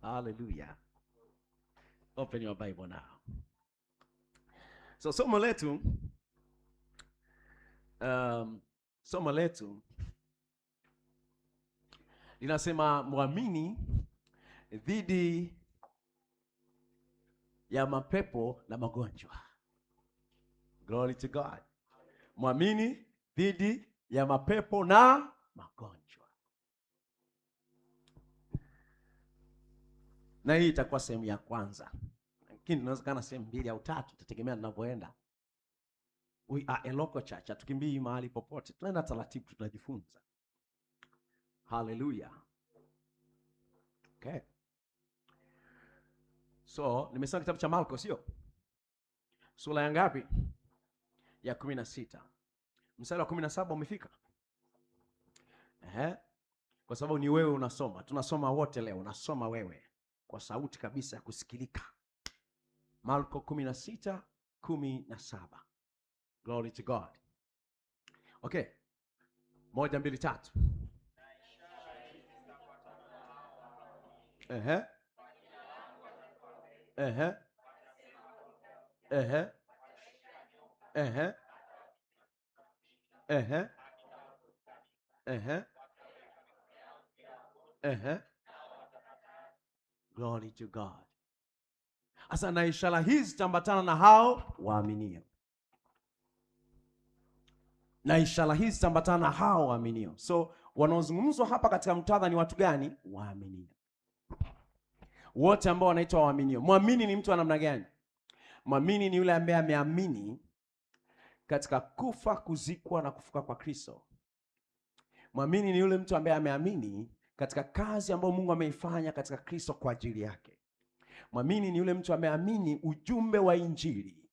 Hallelujah. Open your Bible now. So somo letu linasema muamini dhidi ya mapepo na magonjwa. Glory to God. Muamini dhidi ya mapepo na magonjwa. Na hii itakuwa sehemu ya kwanza. Lakini inaweza kana sehemu 2 au 3, tutategemea tunavyoenda. We are a local church. Hatukimbii mahali popote. Tunaenda taratibu, tunajifunza. Hallelujah. Okay. So, nimesoma kitabu cha Marko, sio? Sura ya ngapi? Ya 16. Mstari wa 17 umefika? Kwa sababu ni wewe unasoma. Tunasoma wote leo, unasoma wewe kwa sauti kabisa ya kusikilika. Marko 16:17. Glory to God. Okay. 1, 2, 3. Ehe. Ehe. Ehe. Ehe. Ehe. Ehe. Ehe. Glory to God. Asa na ishara hizi tambatana na hao waaminio. Na ishara hizi tambatana na hao waaminio. So wanaozungumzwa hapa katika muktadha ni watu gani? Waaminio. Wote ambao wanaitwa waaminio. Muamini ni mtu wa namna gani? Muamini ni yule ambaye ameamini katika kufa, kuzikwa na kufuka kwa Kristo. Muamini ni yule mtu ambaye ameamini katika kazi ambayo Mungu ameifanya katika Kristo kwa ajili yake. Muamini ni yule mtu ameamini ujumbe wa Injili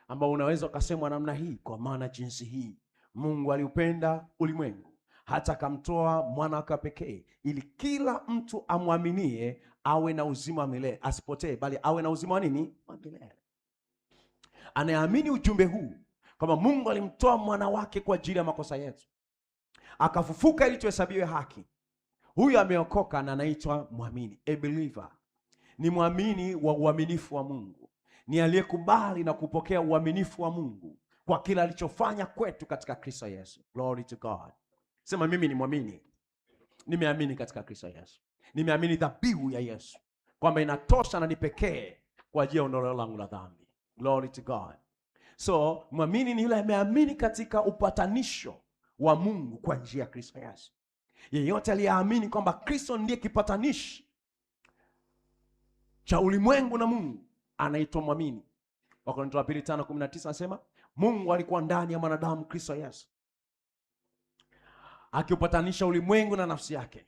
ambao unaweza kusemwa namna hii: kwa maana jinsi hii Mungu aliupenda ulimwengu hata akamtoa mwana wake pekee, ili kila mtu amwaminie awe na uzima wa milele, asipotee bali awe na uzima wa nini? Wa milele. Anayeamini ujumbe huu kama Mungu alimtoa mwana wake kwa ajili ya makosa yetu, akafufuka ili tuhesabiwe haki, huyu ameokoka na anaitwa muamini. A believer ni muamini wa uaminifu wa Mungu, ni aliyekubali na kupokea uaminifu wa Mungu kwa kila alichofanya kwetu katika Kristo Yesu. Glory to God. Sema, mimi ni muamini. Nimeamini katika Kristo Yesu. Nimeamini dhabihu ya Yesu kwamba inatosha na ni pekee kwa ajili ya ondoleo langu la dhambi. Glory to God. So, muamini ni yule ameamini katika upatanisho wa Mungu kwa njia ya Kristo Yesu. Yeyote aliyeamini kwamba Kristo ndiye kipatanishi cha ulimwengu na Mungu anaitwa muamini. Wakorintho wa 2:5-19 anasema Mungu alikuwa ndani ya mwanadamu Kristo Yesu, akiupatanisha ulimwengu na nafsi yake,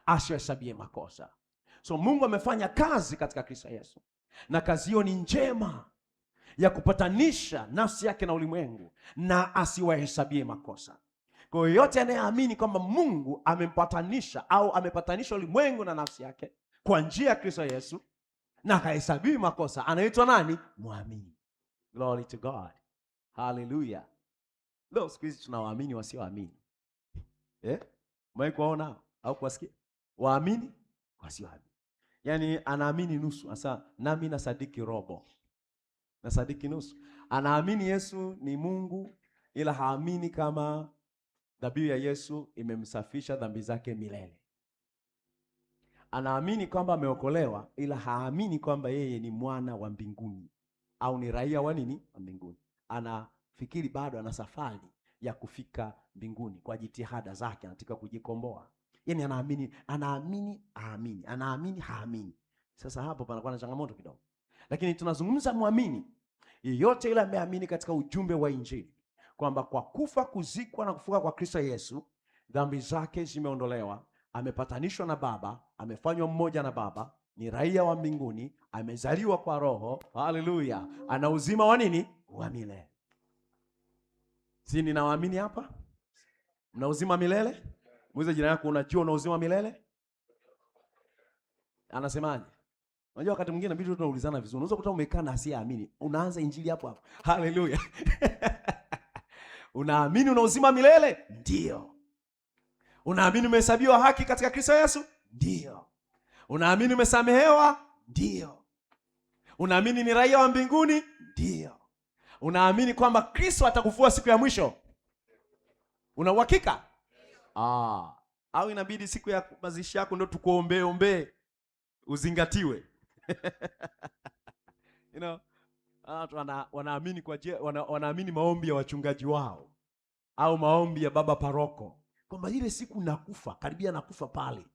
asihesabie makosa. So Mungu amefanya kazi katika Kristo Yesu, na kazi hiyo ni njema ya kupatanisha nafsi yake na ulimwengu na asiwahesabie makosa. Kwa hiyo yote anayeamini kwamba Mungu amempatanisha au amepatanisha ulimwengu na nafsi yake kwa njia ya Kristo Yesu na hahesabii makosa, anaitwa nani? Muamini. Glory to God. Hallelujah. Leo siku hizi tunawaamini wasioamini. Mwae kuona au kuwasikia? Waamini wasioamini. Yaani anaamini nusu. Asa nami nasadiki robo. Nasadiki nusu. Anaamini Yesu ni Mungu ila haamini kama dhabihu ya Yesu imemsafisha dhambi zake milele. Anaamini kwamba ameokolewa ila haamini kwamba yeye ni mwana wa mbinguni au ni raia wa nini? Wa mbinguni. Anafikiri bado ana safari ya kufika mbinguni kwa jitihada zake, anataka kujikomboa. Yaani anaamini haamini. Sasa hapo panakuwa na changamoto kidogo. Lakini tunazungumza muamini yeyote yule ameamini katika ujumbe wa Injili kwamba kwa kufa, kuzikwa na kufuka kwa Kristo Yesu dhambi zake zimeondolewa, amepatanishwa na Baba, amefanywa mmoja na Baba, ni raia wa mbinguni, amezaliwa kwa Roho. Haleluya. Ana uzima wa nini? Wa milele. Si ninawaamini hapa? Mna uzima milele? Muulize jirani yako, unajua una uzima milele? Anasemaje? Unajua wakati mwingine inabidi tunaulizana vizuri. Unaweza kuta umekaa na asiyeamini. Unaanza injili hapo hapo. Haleluya. Unaamini una uzima milele? Ndio. Unaamini umehesabiwa haki katika Kristo Yesu? Ndio. Unaamini umesamehewa? Ndio. Unaamini ni raia wa mbinguni? Ndio. Unaamini kwamba Kristo atakufua siku ya mwisho? Una uhakika? Au inabidi siku ya mazishi yako ndio tukuombee uzingatiwe? You know, wanaamini wanaamini maombi ya wachungaji wao au maombi ya baba paroko, kwamba ile siku nakufa, karibia nakufa pale,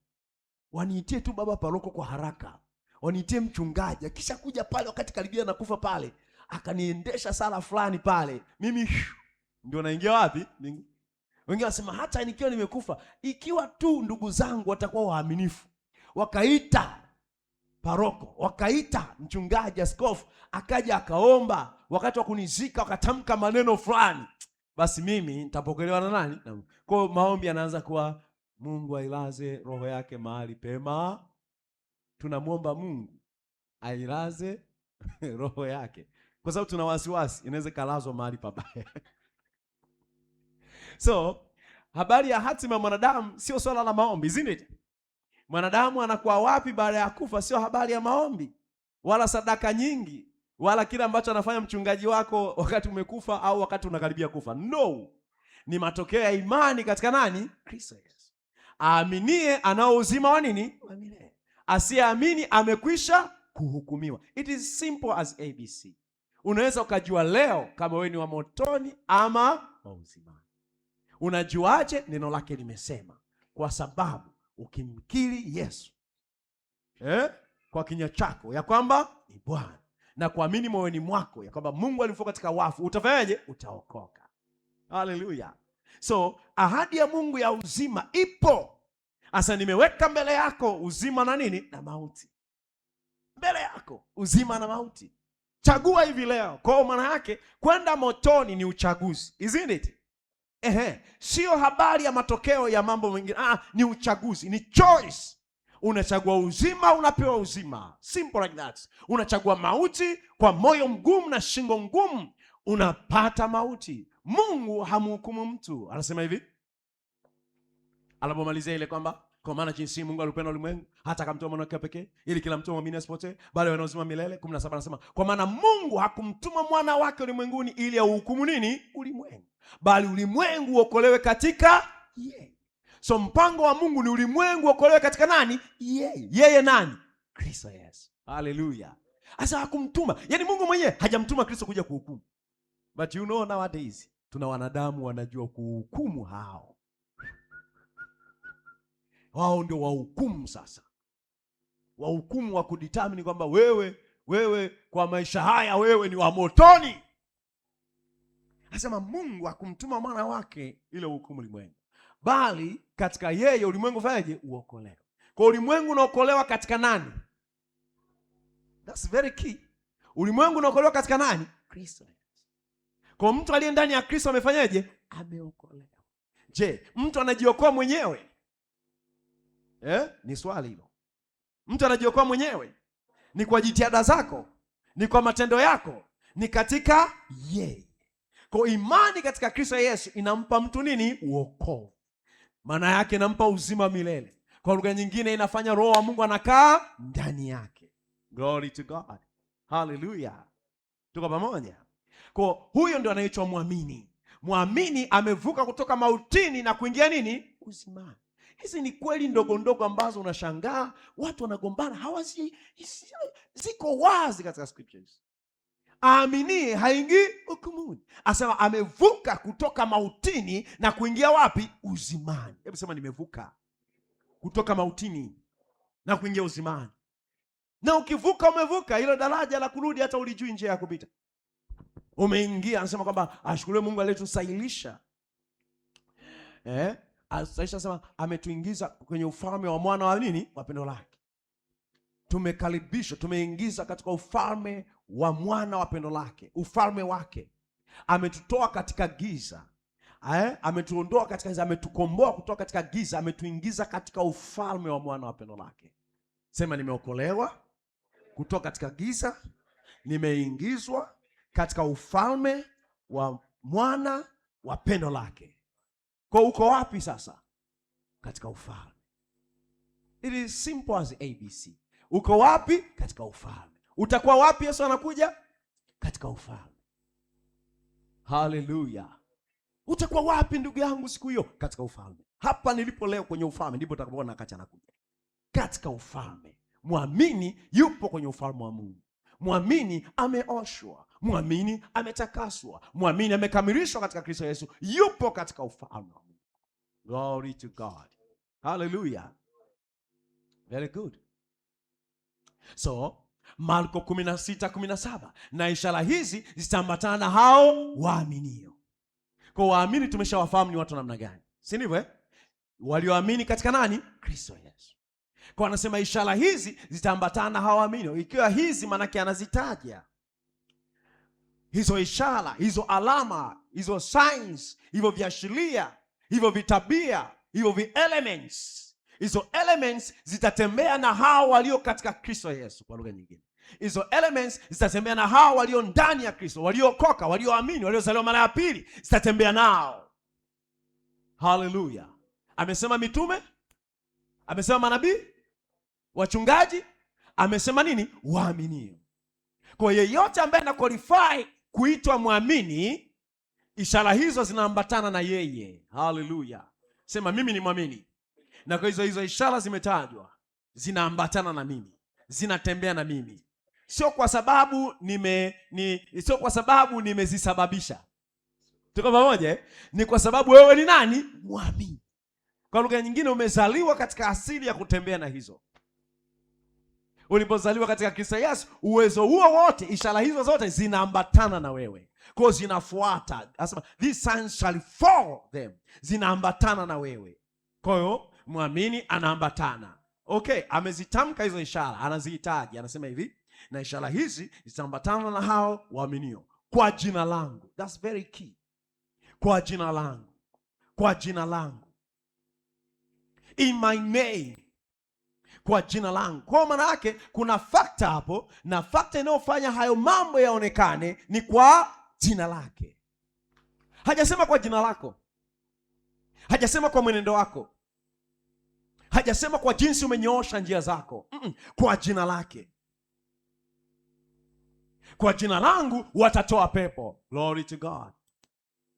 waniitie tu baba paroko kwa haraka, waniitie mchungaji, kisha kuja pale wakati karibia nakufa pale, akaniendesha sala fulani pale, mimi ndio naingia wapi? Wengine wanasema hata nikiwa nimekufa, ikiwa tu ndugu zangu watakuwa waaminifu, wakaita paroko, wakaita mchungaji, askofu, akaja akaomba wakati wa kunizika, wakatamka maneno fulani, basi mimi nitapokelewa na nani? Kwa maombi yanaanza kuwa Mungu ailaze roho yake mahali pema. Tunamwomba Mungu ailaze roho yake, kwa sababu tuna wasiwasi inaweza kalazwa mahali pabaya. So habari ya hatima ya mwanadamu sio swala la maombi, isn't it? Mwanadamu anakuwa wapi baada ya kufa sio habari ya maombi wala sadaka nyingi wala kile ambacho anafanya mchungaji wako wakati umekufa au wakati unakaribia kufa. No, ni matokeo ya imani katika nani? Kristo Yesu. Aaminie anao uzima wa nini? Wa milele. Asiyeamini amekwisha kuhukumiwa. It is simple as ABC. Unaweza ukajua leo kama wewe ni wa motoni ama wa uzimani. Unajuaje? Neno lake limesema, kwa sababu ukimkiri Yesu kwa kinywa chako ya kwamba ni Bwana na kuamini moyoni mwako ya kwamba Mungu alimfufua katika wafu, utafanyaje? Utaokoka. Haleluya. So ahadi ya Mungu ya uzima ipo. Asa nimeweka mbele yako uzima na nini? Na mauti. Mbele yako uzima na mauti. Chagua hivi leo. Kwa maana yake kwenda motoni ni uchaguzi, isn't it? Sio habari ya matokeo ya mambo mengine. Ni uchaguzi, ni choice. Unachagua uzima, unapewa uzima. Simple like that. Unachagua mauti, kwa moyo mgumu na shingo ngumu unapata mauti. Mungu hamhukumu mtu. Anasema hivi alipomalizia ile kwamba kwa maana jinsi Mungu alipenda ulimwengu hata akamtoa mwana wake pekee ili kila mtu muamini asipotee bali awe na uzima milele. 17 anasema kwa maana Mungu hakumtuma mwana wake ulimwenguni ili auhukumu nini? Ulimwengu, bali ulimwengu uokolewe katika yeye. So mpango wa Mungu ni ulimwengu uokolewe katika nani? Yeye. Yeye nani? Kristo Yesu. Haleluya. Asa hakumtuma, yani Mungu mwenyewe hajamtuma Kristo kuja kuhukumu. But you know nowadays tuna wanadamu wanajua kuhukumu hao. Wao ndio wahukumu sasa. Wahukumu wa kudetermine kwamba wewe kwa maisha haya wewe ni wa motoni. Anasema Mungu hakumtuma mwana wake ile hukumu ulimwengu, bali katika yeye ulimwengu fanyaje? Uokolewe. Kwa ulimwengu unaokolewa katika nani? That's very key. Ulimwengu unaokolewa katika nani? Kristo. Kwa mtu aliye ndani ya Kristo amefanyaje? Ameokolewa. Je, mtu anajiokoa mwenyewe? Ni swali hilo. Mtu anajiokoa mwenyewe? Ni kwa jitihada zako? Ni kwa matendo yako? Ni katika yeye. Kwa imani katika Kristo Yesu inampa mtu nini? Wokovu. Maana yake inampa uzima milele. Kwa lugha nyingine inafanya roho wa Mungu anakaa ndani yake. Glory to God. Hallelujah. Tuko pamoja? Kwa huyo ndio anaitwa muamini. Muamini amevuka kutoka mautini na kuingia nini? Uzimani. Hizi ni kweli ndogo ndogo ambazo unashangaa watu wanagombana, ziko wazi katika scriptures. Aaminie haingii hukumuni. Asema amevuka kutoka mautini na kuingia wapi? Uzimani. Hebu sema nimevuka kutoka mautini na kuingia uzimani. Na ukivuka umevuka ile daraja la kurudi, hata ulijui njia ya kupita. Umeingia. Anasema kwamba ashukuriwe Mungu aliyetusailisha. Aisha sema ametuingiza kwenye ufalme wa mwana wa nini? Wa pendo lake. Tumekaribishwa, tumeingiza katika ufalme wa mwana wa pendo lake, ufalme wake. Ametutoa katika giza. Ametuondoa katika giza, ametukomboa kutoka katika giza, ametuingiza katika ufalme wa mwana wa pendo lake. Sema nimeokolewa kutoka katika giza, nimeingizwa katika ufalme wa mwana wa pendo lake. Kwa uko wapi sasa? Katika ufalme. It is simple as ABC. Uko wapi? Katika ufalme. Utakuwa wapi Yesu anakuja? Katika ufalme. Hallelujah. Utakuwa wapi ndugu yangu siku hiyo? Katika ufalme. Hapa nilipo leo kwenye ufalme ndipo utakapoona akacha anakuja. Katika ufalme. Mwamini yupo kwenye ufalme wa Mungu. Mwamini ameoshwa, mwamini ametakaswa, mwamini amekamilishwa katika Kristo Yesu, yupo katika ufalme wa Mungu. Glory to God. Hallelujah. Very good. So, Marko 16:17, na ishara hizi zitaambatana na hao waaminio. Kwa waamini tumeshawafahamu ni watu namna gani, si ndivyo? Walioamini katika nani? Kristo Yesu. Kwa anasema ishara hizi zitaambatana na hao waaminio. Ikiwa hizi manake anazitaja hizo ishara, hizo alama, hizo signs, hivyo viashiria, hivyo vitabia, hivyo elements. Hizo elements zitatembea na hao walio katika Kristo Yesu. Kwa lugha nyingine, hizo elements zitatembea na hao walio ndani ya Kristo, waliokoka, walioamini, waliozaliwa mara ya pili, zitatembea nao. Hallelujah. Amesema mitume, amesema manabii, wachungaji, amesema nini? Waaminio. Kwa yeyote ambaye ana qualify kuitwa mwamini, ishara hizo zinaambatana na yeye. Hallelujah. Sema mimi ni mwamini. Na kwa hizo ishara zimetajwa, zinaambatana na mimi, zinatembea na mimi. Sio kwa sababu nimezisababisha. Tuko pamoja? Ni kwa sababu wewe ni nani? Mwamini. Kwa lugha nyingine, umezaliwa katika asili ya kutembea na hizo. Ulipozaliwa katika Kristo Yesu, uwezo huo wote, ishara hizo zote zinaambatana na wewe. Kwa zinafuata. Anasema these signs shall follow them. Zinaambatana na wewe. Kwa hiyo mwamini anaambatana. Okay, amezitamka hizo ishara, anazihitaji. Anasema hivi, na ishara hizi zitaambatana na hao waaminio kwa jina langu. That's very key. Kwa jina langu. Kwa jina langu. In my name. Kwa jina langu. Kwa maana yake kuna factor hapo, na factor inayofanya hayo mambo yaonekane ni kwa jina lake. Hajasema kwa jina lako. Hajasema kwa mwenendo wako. Hajasema kwa jinsi umenyoosha njia zako. Kwa jina lake. Kwa jina langu watatoa pepo. Glory to God.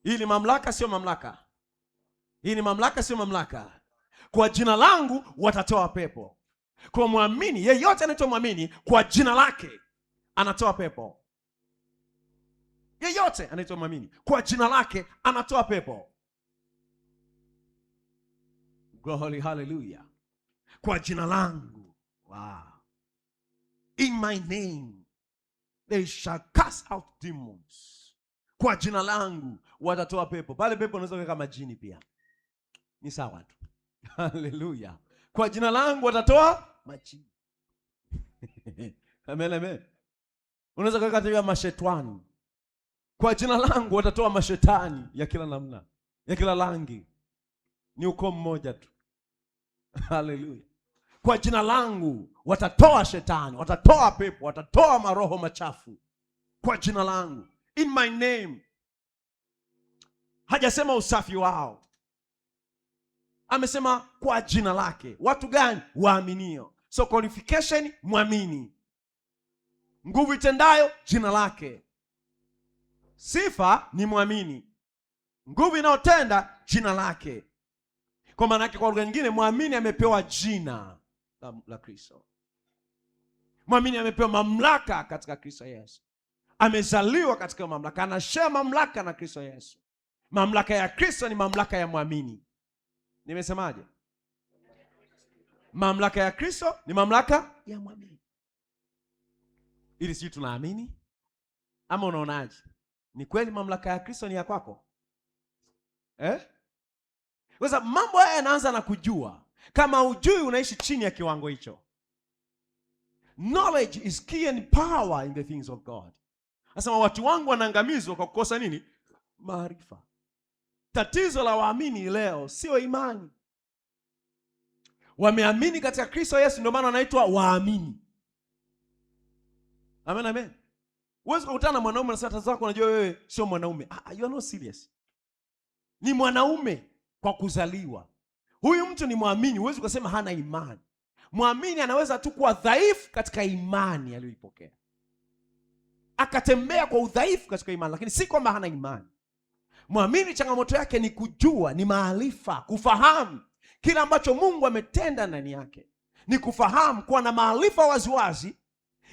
Hii ni mamlaka, sio mamlaka. Hii ni mamlaka, sio mamlaka. Kwa jina langu watatoa pepo. Kwa mwamini, yeyote anaitwa mwamini, kwa jina lake anatoa pepo. Yeyote anaitwa mwamini, kwa jina lake anatoa pepo. Glory, hallelujah. Kwa jina langu. Wow. In my name they shall cast out demons. Kwa jina langu watatoa pepo. Pale pepo unaweza kuweka majini pia. Ni sawa tu. Hallelujah. Kwa jina langu watatoa majini. Amen, amen. Unaweza kuweka tabia mashetani. Kwa jina langu watatoa mashetani ya kila namna, ya kila rangi. Ni ukoo mmoja tu. Hallelujah. Kwa jina langu watatoa shetani, watatoa pepo, watatoa maroho machafu. Kwa jina langu. In my name. Hajasema usafi wao. Amesema kwa jina lake. Watu gani? Waaminio. So qualification, mwamini. Nguvu itendayo, jina lake. Sifa ni mwamini. Nguvu inayotenda, jina lake. Kwa maana yake, kwa lugha nyingine, mwamini amepewa jina la Kristo. Mwamini amepewa mamlaka katika Kristo Yesu. Amezaliwa katika mamlaka, anashare mamlaka na Kristo Yesu. Mamlaka ya Kristo ni mamlaka ya mwamini. Nimesemaje? Mamlaka ya Kristo ni mamlaka ya mwamini. Ili sisi tunaamini ama unaonaje? Ni kweli mamlaka ya Kristo ni ya kwako? Kwa sababu mambo haya yanaanza na kujua. Kama hujui, unaishi chini ya kiwango hicho. Knowledge is key and power in the things of God. Nasema watu wangu wanaangamizwa kwa kukosa nini? Maarifa. Tatizo la waamini leo sio imani. Wameamini katika Kristo Yesu, ndio maana wanaitwa waamini. Amen, amen. Huwezi kukutana na mwanaume na sasa zako unajua wewe sio mwanaume. You are not serious. Ni mwanaume kwa kuzaliwa. Huyu mtu ni mwamini, huwezi kusema hana imani. Mwamini anaweza tu kuwa dhaifu katika imani aliyoipokea, akatembea kwa udhaifu katika imani, lakini si kwamba hana imani. Mwamini changamoto yake ni kujua, ni maarifa, kufahamu kila ambacho Mungu ametenda ndani yake, ni kufahamu, kuwa na maarifa waziwazi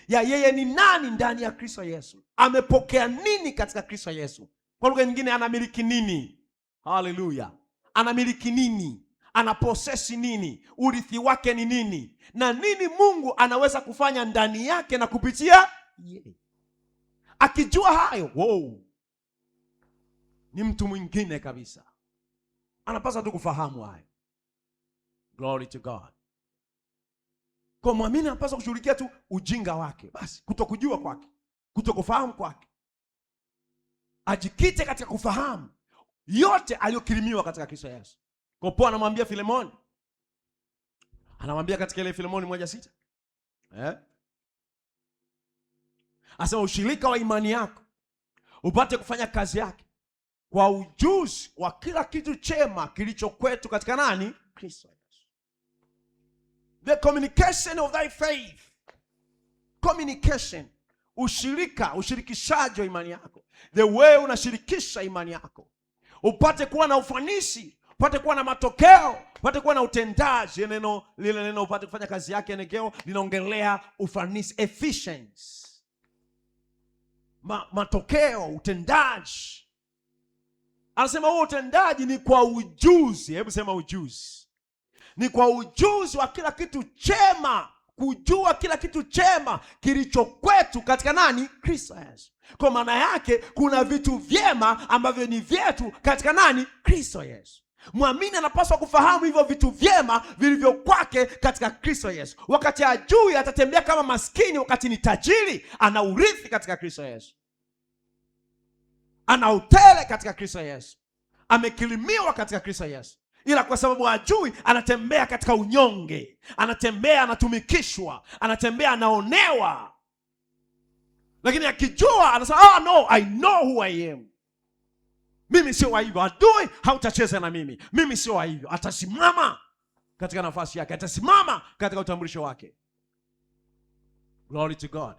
ya yeye ni nani ndani ya Kristo Yesu, amepokea nini katika Kristo Yesu. Kwa lugha nyingine, anamiliki nini? Haleluya! Anamiliki nini? Anaposesi nini? Urithi wake ni nini? Na nini Mungu anaweza kufanya ndani yake na kupitia yeye. Akijua hayo, ni mtu mwingine kabisa. Anapaswa tu kufahamu hayo. Glory to God. Kwa mwamini anapaswa kushughulikia tu ujinga wake, basi kutokujua kwake, kutokufahamu kwake. Ajikite katika kufahamu yote aliyokirimiwa katika Kristo Yesu. Kwa Paulo anamwambia Filemoni, anamwambia katika ile Filemoni 1:6, asema ushirika wa imani yako upate kufanya kazi yake kwa ujuzi wa kila kitu chema kilicho kwetu katika nani? Kristo Yesu. The communication of thy faith. Communication, ushirikishaji wa imani yako. The way unashirikisha imani yako, upate kuwa na ufanisi, upate kuwa na matokeo, upate kuwa na utendaji. Lile neno upate kufanya kazi yake eneo linaongelea ufanisi, efficiency. Matokeo, utendaji. Anasema huo utendaji ni kwa ujuzi. Hebu sema ujuzi. Ni kwa ujuzi wa kila kitu chema, kujua kila kitu chema kilicho kwetu katika nani? Kristo Yesu. Kwa maana yake kuna vitu vyema ambavyo ni vyetu katika nani? Kristo Yesu. Mwamini anapaswa kufahamu hivyo vitu vyema vilivyo kwake katika Kristo Yesu. Wakati ajui, atatembea kama maskini, wakati ni tajiri. Ana urithi katika Kristo Yesu, ana utele katika Kristo Yesu, amekirimiwa katika Kristo Yesu. Ila kwa sababu ajui, anatembea katika unyonge, anatembea anatumikishwa, anatembea anaonewa. Lakini akijua, anasema no, I know who I am. Mimi sio wa hivyo. Adui hautacheza na mimi. Mimi sio wa hivyo. Atasimama katika nafasi yake, atasimama katika utambulisho wake. Glory to God.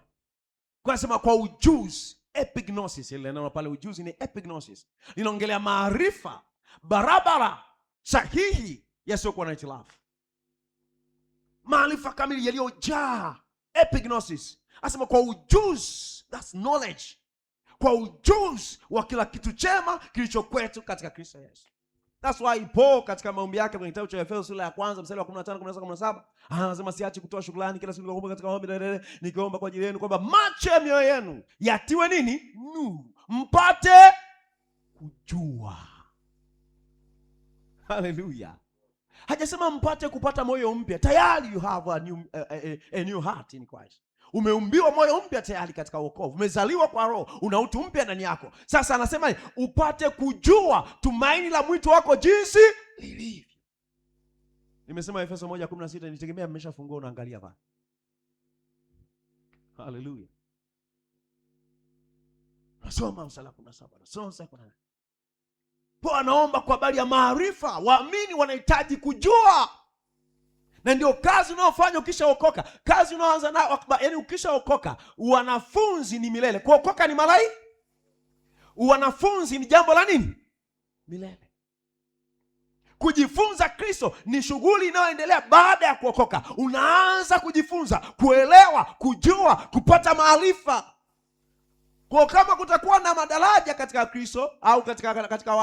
Kwa sema kwa ujuzi, epignosis. Ile neno pale ujuzi ni epignosis. Linaongelea maarifa barabara, sahihi, yasiyokuwa na hitilafu. Maarifa kamili yaliyojaa, epignosis. Asema kwa ujuzi, that's knowledge. Kwa ujuzi wa kila kitu chema kilicho kwetu katika Kristo Yesu. That's why Paul katika maombi yake kwenye kitabu cha Efeso sura ya 1 mstari wa 15, 16, 17 anasema siachi kutoa shukrani kila siku nikaomba katika maombi nikiomba kwa ajili yenu kwamba macho ya mioyo yenu yatiwe nini? Nuru, mpate kujua. Hallelujah. Hajasema mpate kupata moyo mpya. Tayari you have a new heart in Christ. Umeumbiwa moyo mpya tayari katika wokovu. Umezaliwa kwa Roho, una utu mpya ndani yako. Sasa anasema upate kujua tumaini la mwito wako jinsi lilivyo. Nimesema Efeso 1:16, nitegemea mmeshafungua unaangalia pale. Hallelujah. Nasoma mstari wa 17. Nasoma mstari wa 18. Kwa anaomba kwa habari ya maarifa. Waamini wanahitaji kujua. Na ndio kazi unayofanya ukishaokoka. Kazi unaoanza nayo, yaani ukishaokoka, wanafunzi ni milele. Kuokoka ni malai. Wanafunzi ni jambo la nini? Milele. Kujifunza Kristo ni shughuli inayoendelea baada ya kuokoka. Unaanza kujifunza, kuelewa, kujua, kupata maarifa. Kwa kama kutakuwa na madaraja katika Kristo au katika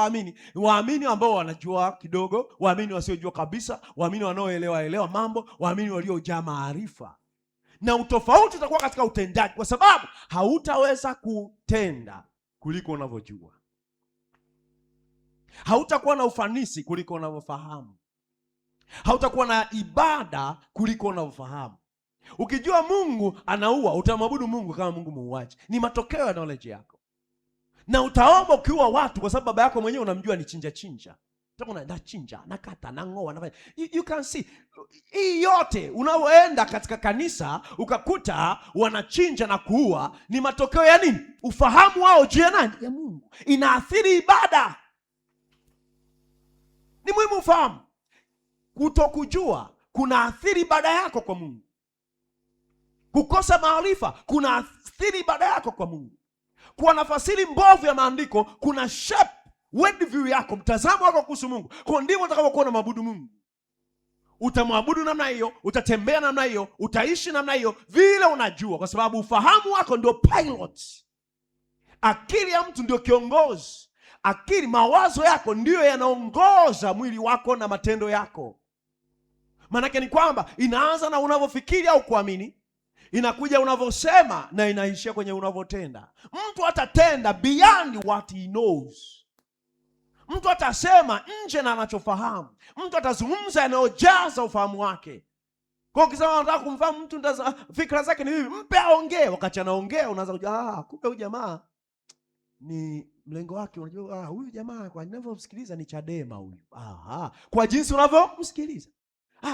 waamini ambao wanajua kidogo, waamini wasiojua kabisa, waamini wanaoelewa mambo, waamini waliojaa maarifa. Na utofauti utakuwa katika utendaji, kwa sababu hautaweza kutenda kuliko unavyojua. Hautakuwa na ufanisi kuliko unavyofahamu. Hautakuwa na ibada kuliko unavyofahamu. Ukijua Mungu anaua, utamwabudu Mungu kama Mungu muuaji. Ni matokeo ya knowledge yako. Na utaomba ukiua watu, kwa sababu baba yako mwenyewe unamjua ni chinja. Utakuwa na chinja, nakata, na ngoa, nafanya. You can see. Hii yote unaoenda katika kanisa ukakuta wanachinja na kuua, ni matokeo ya nini? Ufahamu wao juu ya nani? Ya Mungu. Inaathiri ibada. Ni muhimu ufahamu. Kutokujua kuna athiri ibada yako kwa Mungu. Kukosa maarifa kuna athiri ibada yako kwa Mungu. Kuwa na fasiri mbovu ya maandiko kuna shape world view yako, mtazamo wako kuhusu Mungu. Kwa ndivyo utakavyokuwa na maabudu Mungu. Utamwabudu namna hiyo, utatembea namna hiyo, utaishi namna hiyo vile unajua, kwa sababu ufahamu wako ndio pilot. Akili ya mtu ndio kiongozi. Akili, mawazo yako ndiyo yanaongoza mwili wako na matendo yako. Maanake ni kwamba inaanza na unavyofikiri au kuamini, inakuja unavyosema, na inaishia kwenye unavyotenda. Mtu atatenda beyond what he knows. Mtu atasema nje na anachofahamu. Mtu atazungumza yanayojaza ufahamu wake. Kwa ukisema unataka kumfahamu mtu, fikra zake ni hivi, mpe aongee. Wakati anaongea unaanza kujua, kumbe huyu jamaa ni mlengo wake. Unajua huyu jamaa kwa ninavyomsikiliza ni Chadema huyu. Kwa jinsi unavyomsikiliza.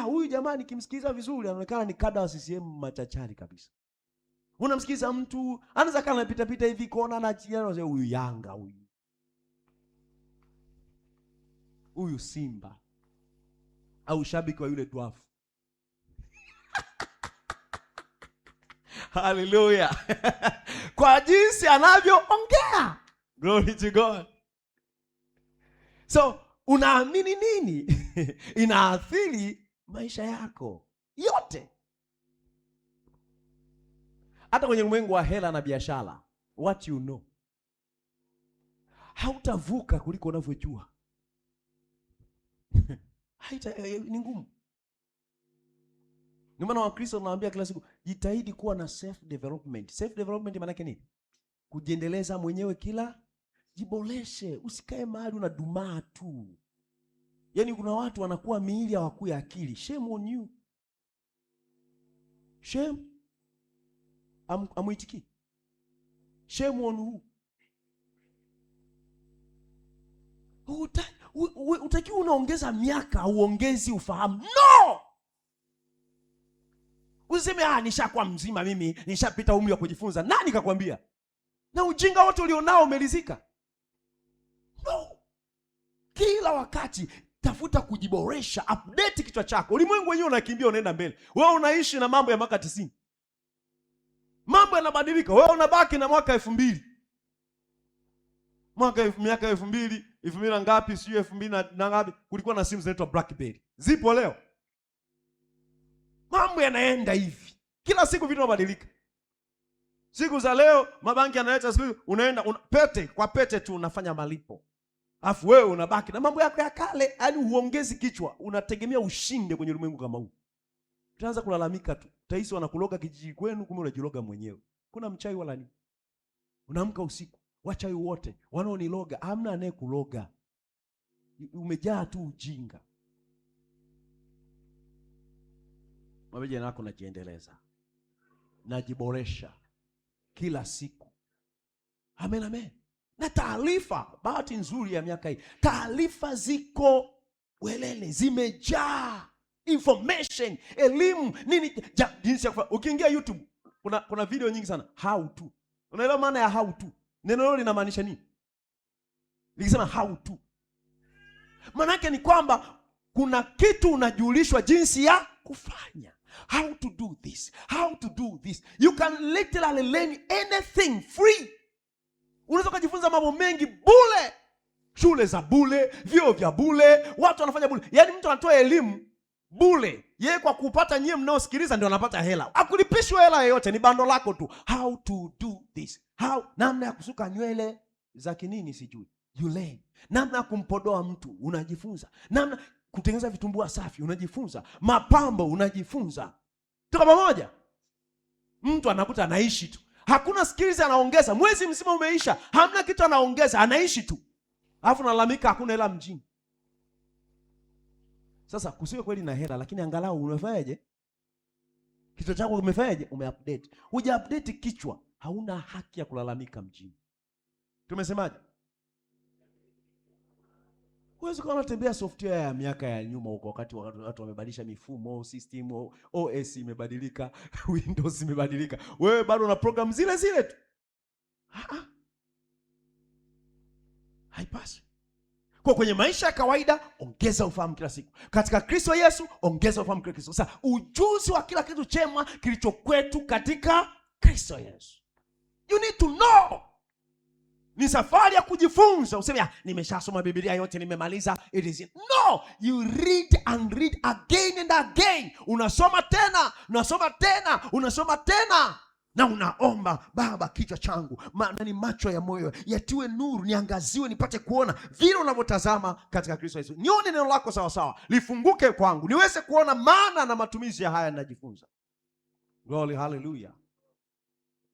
Huyu jamaa nikimsikiliza vizuri anaonekana ni kada wa CCM machachari kabisa. Unamsikiliza mtu anaweza kana anapita pita hivi kona na chiana, huyu Yanga huyu Simba au shabiki wa yule dwafu. Hallelujah. Kwa jinsi anavyoongea. Glory to God. So unaamini nini? Inaathiri maisha yako yote. Hata kwenye ulimwengu wa hela na biashara, what you know, hautavuka kuliko unavyojua. Ni ngumu. Ndio maana Wakristo wanawaambia kila siku, jitahidi kuwa na self development. Self development maana yake nini? Kujiendeleza mwenyewe, kila jiboreshe, usikae mahali unadumaa tu. Yaani kuna watu wanakuwa miili hawakui akili. Shame on you. Shame. Amuitiki. Shame on who? Utakiwa unaongeza miaka, uongezi ufahamu. No! Useme nishakuwa mzima mimi, nishapita umri wa kujifunza. Nani kakwambia? Na ujinga wote ulionao umelizika? No. Kila wakati tafuta kujiboresha, update kichwa chako. Ulimwengu wenyewe unakimbia, unaenda mbele. Wewe unaishi na mambo ya mwaka 90. Mambo yanabadilika. Wewe unabaki na mwaka 2000. Miaka 2000 na ngapi, sio 2000 na ngapi, kulikuwa na simu zinaitwa BlackBerry. Zipo leo? Mambo yanaenda hivi. Kila siku vitu vinabadilika. Siku za leo mabanki yanaleta siku unaenda pete kwa pete tu unafanya malipo. Alafu wewe unabaki na mambo yako ya kale, yaani huongezi kichwa, unategemea ushinde kwenye ulimwengu kama huu. Utaanza kulalamika tu. Utahisi wanakuloga kijiji kwenu, kumbe unajiloga mwenyewe. Kuna mchawi wala nini? Unaamka usiku, wachawi wote wanaoniloga, hamna anayekuloga. Umejaa tu ujinga. Mabeje nako najiendeleza, najiboresha kila siku. Amen, amen. Na taarifa, bahati nzuri ya miaka hii, taarifa ziko welele, zimejaa information, elimu, nini, jinsi ya kufanya. Ukiingia YouTube, kuna video nyingi sana, how to. Unaelewa maana ya how to? Neno hilo linamaanisha nini? Nikisema how to, maana yake ni kwamba kuna kitu unajulishwa jinsi ya kufanya. How to do this, how to do this. You can literally learn anything free. Unaweza kujifunza mambo mengi bure. Shule za bure, vyuo vya bure, watu wanafanya bure. Yaani mtu anatoa elimu bure. Yeye kwa kupata nyie mnaosikiliza ndio anapata hela. Akulipishwe hela yoyote, ni bando lako tu. How to do this. How, namna ya kusuka nywele za kinini sijui. You learn. Namna ya kumpodoa mtu unajifunza. Namna kutengeneza vitumbua safi unajifunza. Mapambo unajifunza. Tuko pamoja? Mtu anakuta anaishi tu. Hakuna skills anaongeza. Mwezi mzima umeisha, hamna kitu anaongeza, anaishi tu. Alafu nalalamika hakuna hela mjini. Sasa kusiwe kweli na hela, lakini angalau umefanyaje? Kichwa chako kimefanyaje? Umeupdate. Huja-update kichwa, hauna haki ya kulalamika mjini. Tumesemaje? Huwezi kuwa unatembea software ya miaka ya nyuma huko, wakati watu wamebadilisha mifumo, system, OS imebadilika, Windows imebadilika. Wewe bado una program zile zile tu. Haipasi. Kwa kwenye maisha ya kawaida, ongeza ufahamu kila siku. Katika Kristo Yesu, ongeza ufahamu kila Kristo. Sasa ujuzi wa kila kitu chema kilicho kwetu katika Kristo Yesu. You need to know. Ni safari ya kujifunza. Useme nimeshasoma Biblia yote, nimemaliza, it is it. No, you read and read again and again. Unasoma tena, unasoma tena, unasoma tena. Na unaomba, Baba, kichwa changu, ni macho ya moyo yatiwe nuru, niangaziwe nipate kuona vile unavyotazama katika Kristo Yesu. Nione neno lako sawa sawa, lifunguke kwangu, niweze kuona maana na matumizi ya haya ninajifunza. Glory, hallelujah.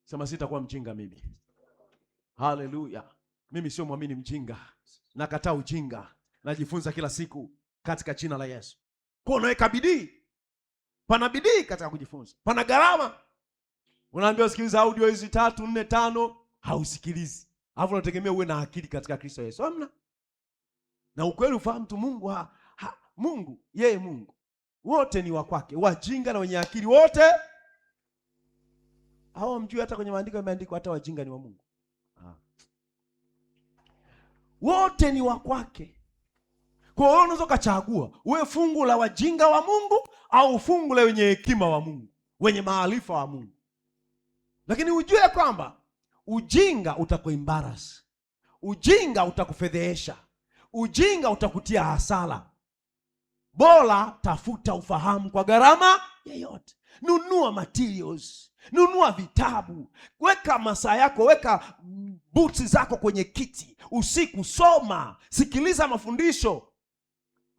Sema sitakuwa mjinga mimi. Hallelujah. Mimi sio muamini mjinga. Nakataa ujinga. Najifunza kila siku katika jina la Yesu. Kwa unaweka bidii. Pana bidii katika kujifunza. Pana gharama. Unaambiwa sikiliza audio hizi 3, 4, 5, hausikilizi. Alafu unategemea uwe na akili katika Kristo Yesu. Hamna. Na ukweli ufahamu tu Mungu Mungu, yeye Mungu. Wote ni wa kwake. Wajinga na wenye akili wote. Hao mjui hata kwenye maandiko yameandikwa hata wajinga ni wa Mungu. Wote ni wa kwake. Kwa hiyo unaweza kuchagua uwe fungu la wajinga wa Mungu au fungu la wenye hekima wa Mungu, wenye maarifa wa Mungu. Lakini ujue kwamba ujinga utakuembarrass. Ujinga utakufedhehesha. Ujinga utakutia hasara. Bora tafuta ufahamu kwa gharama yoyote. Nunua materials. Nunua vitabu. Weka masaa yako, weka boots zako kwenye kiti. Usiku soma, sikiliza mafundisho.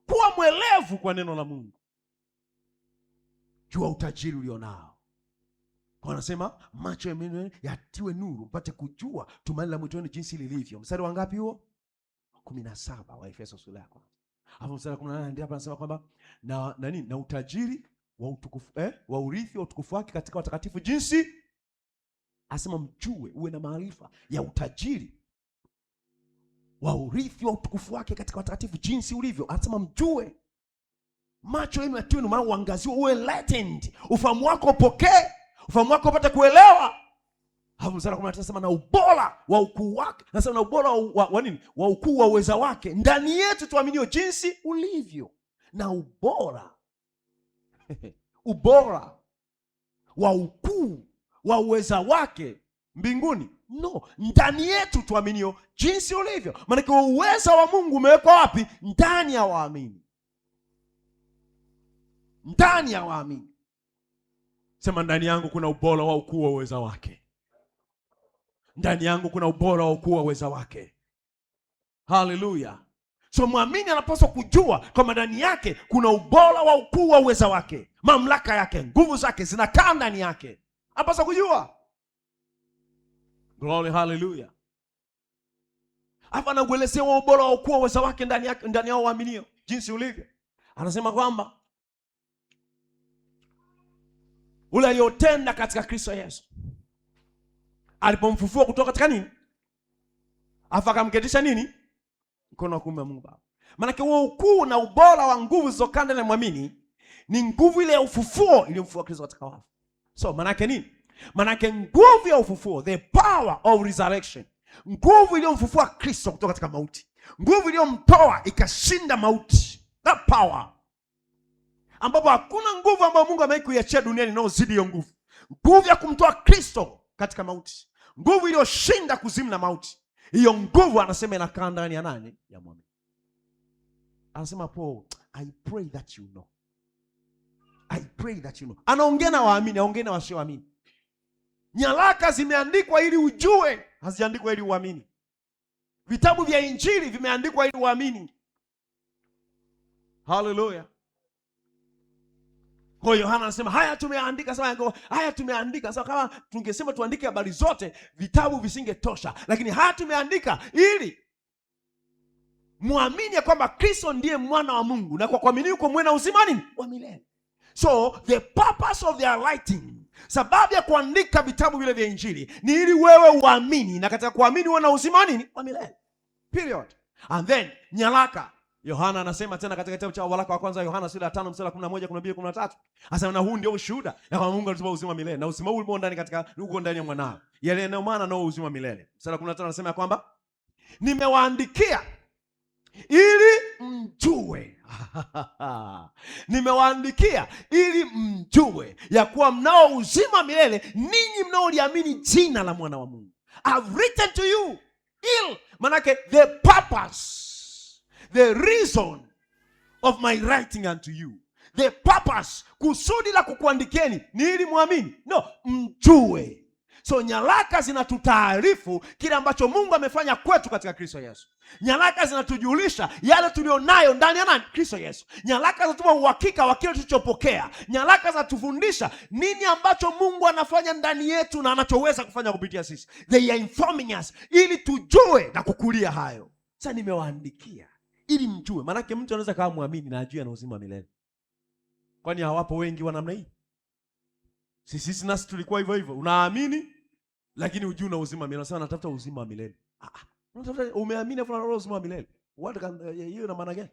Kuwa mwelevu kwa neno la Mungu. Jua utajiri ulionao. Kwa anasema macho ya mioyo yatiwe nuru, mpate kujua tumaini la mwito wenu jinsi lilivyo. Mstari wa ngapi huo? 17 wa Efeso sura ya 1. Hapo mstari wa 18 ndio hapa anasema kwamba na utajiri wa utukufu wa urithi wa utukufu wake katika watakatifu jinsi, asema mjue, uwe na maarifa ya utajiri wa urithi wa utukufu wake katika watakatifu jinsi ulivyo. Anasema mjue. Macho yenu yatiwe nuru, maana uangaziwe, uwe enlightened. Ufahamu wako upokee. Ufahamu wako upate kuelewa. Hapo mstari wa 19 anasema na ubora wa ukuu wake. Anasema na ubora wa nini? Wa ukuu wa uweza wake ndani yetu tuaminio jinsi ulivyo. Na ubora ubora wa ukuu wa uweza wake mbinguni, no, ndani yetu tuaminio jinsi ulivyo. Maana uweza wa Mungu umewekwa wapi? Ndani ya waamini. Ndani ya waamini. Sema ndani yangu kuna ubora wa ukuu wa uweza wake. Ndani yangu kuna ubora wa ukuu wa uweza wake. Hallelujah. So muamini anapaswa kujua kwamba ndani yake kuna ubora wa ukuu wa uweza wake. Mamlaka yake, nguvu zake zinakaa ndani yake. Anapaswa kujua. Glory, hallelujah. Hapa anakuelezea ubora wa ukuu wa uweza wake ndani yake, ndani yao waaminio jinsi ulivyo. Anasema kwamba ule aliyotenda katika Kristo Yesu alipomfufua kutoka katika nini? Afa akamketisha nini? Mkono wa kuume wa Mungu Baba. Maana huo ukuu na ubora wa nguvu zilizokaa ndani ya muamini ni nguvu ile ya ufufuo iliyomfufua Kristo katika wafu. So maana nini? Maana nguvu ya ufufuo, the power of resurrection. Nguvu iliyomfufua Kristo kutoka katika mauti. Nguvu iliyomtoa ikashinda mauti. That power. Ambapo hakuna nguvu ambayo Mungu ameikuiachia duniani inayozidi hiyo nguvu. Nguvu ya kumtoa Kristo katika mauti. Nguvu iliyoshinda kuzimu na mauti. Hiyo nguvu anasema inakaa ndani ya nani? Ya muamini. Anasema Paul, I pray that you know. I pray that you know. Anaongea na waamini, anaongea na wasioamini. Nyaraka zimeandikwa ili ujue, haziandikwa ili uamini. Vitabu vya Injili vimeandikwa ili uamini. Hallelujah. Kwa hiyo Yohana anasema haya tumeandika, sema haya tumeandika. Sasa kama tungesema tuandike habari zote, vitabu visingetosha. Lakini haya tumeandika ili muamini kwamba Kristo ndiye mwana wa Mungu, na kwa kuamini uko mwana uzima nini? Wa milele. So the purpose of their writing, sababu ya kuandika vitabu vile vya Injili ni ili wewe uamini, na katika kuamini uwe na uzima nini? Wa milele. Period. And then nyaraka Yohana anasema tena katika kitabu cha waraka wa kwanza Yohana sura ya 5 mstari 11, 12, 13. Anasema na huu ndio ushuhuda ya kwamba Mungu alitupa uzima milele, na uzima huu upo ndani katika uko ndani ya mwanao. Yale ndio maana nao uzima milele. Mstari 15 anasema kwamba nimewaandikia ili mjue nimewaandikia ili mjue ya kuwa mnao uzima milele ninyi mnaoliamini jina la mwana wa Mungu. I've written to you il, manake the purpose, the reason of my writing unto you, the purpose, kusudi la kukuandikieni ni ili muamini, no, mjue. So nyaraka zinatutaarifu kile ambacho Mungu amefanya kwetu katika Kristo Yesu. Nyaraka zinatujulisha yale tulionayo ndani ya nani? Kristo Yesu. Nyaraka zinatupa uhakika wa kile tulichopokea. Nyaraka zinatufundisha nini ambacho Mungu anafanya ndani yetu na anachoweza kufanya kupitia sisi. They are informing us ili tujue na kukulia hayo. Sasa nimewaandikia ili mjue. Maana mtu anaweza kama muamini na ajue ana uzima milele. Kwani hawapo wengi wa namna hii? Sisi nasi tulikuwa hivyo hivyo. Unaamini lakini hujui una uzima milele. Unasema natafuta uzima wa milele. Unatafuta, umeamini afu unataka uzima wa milele. Hiyo ina maana gani?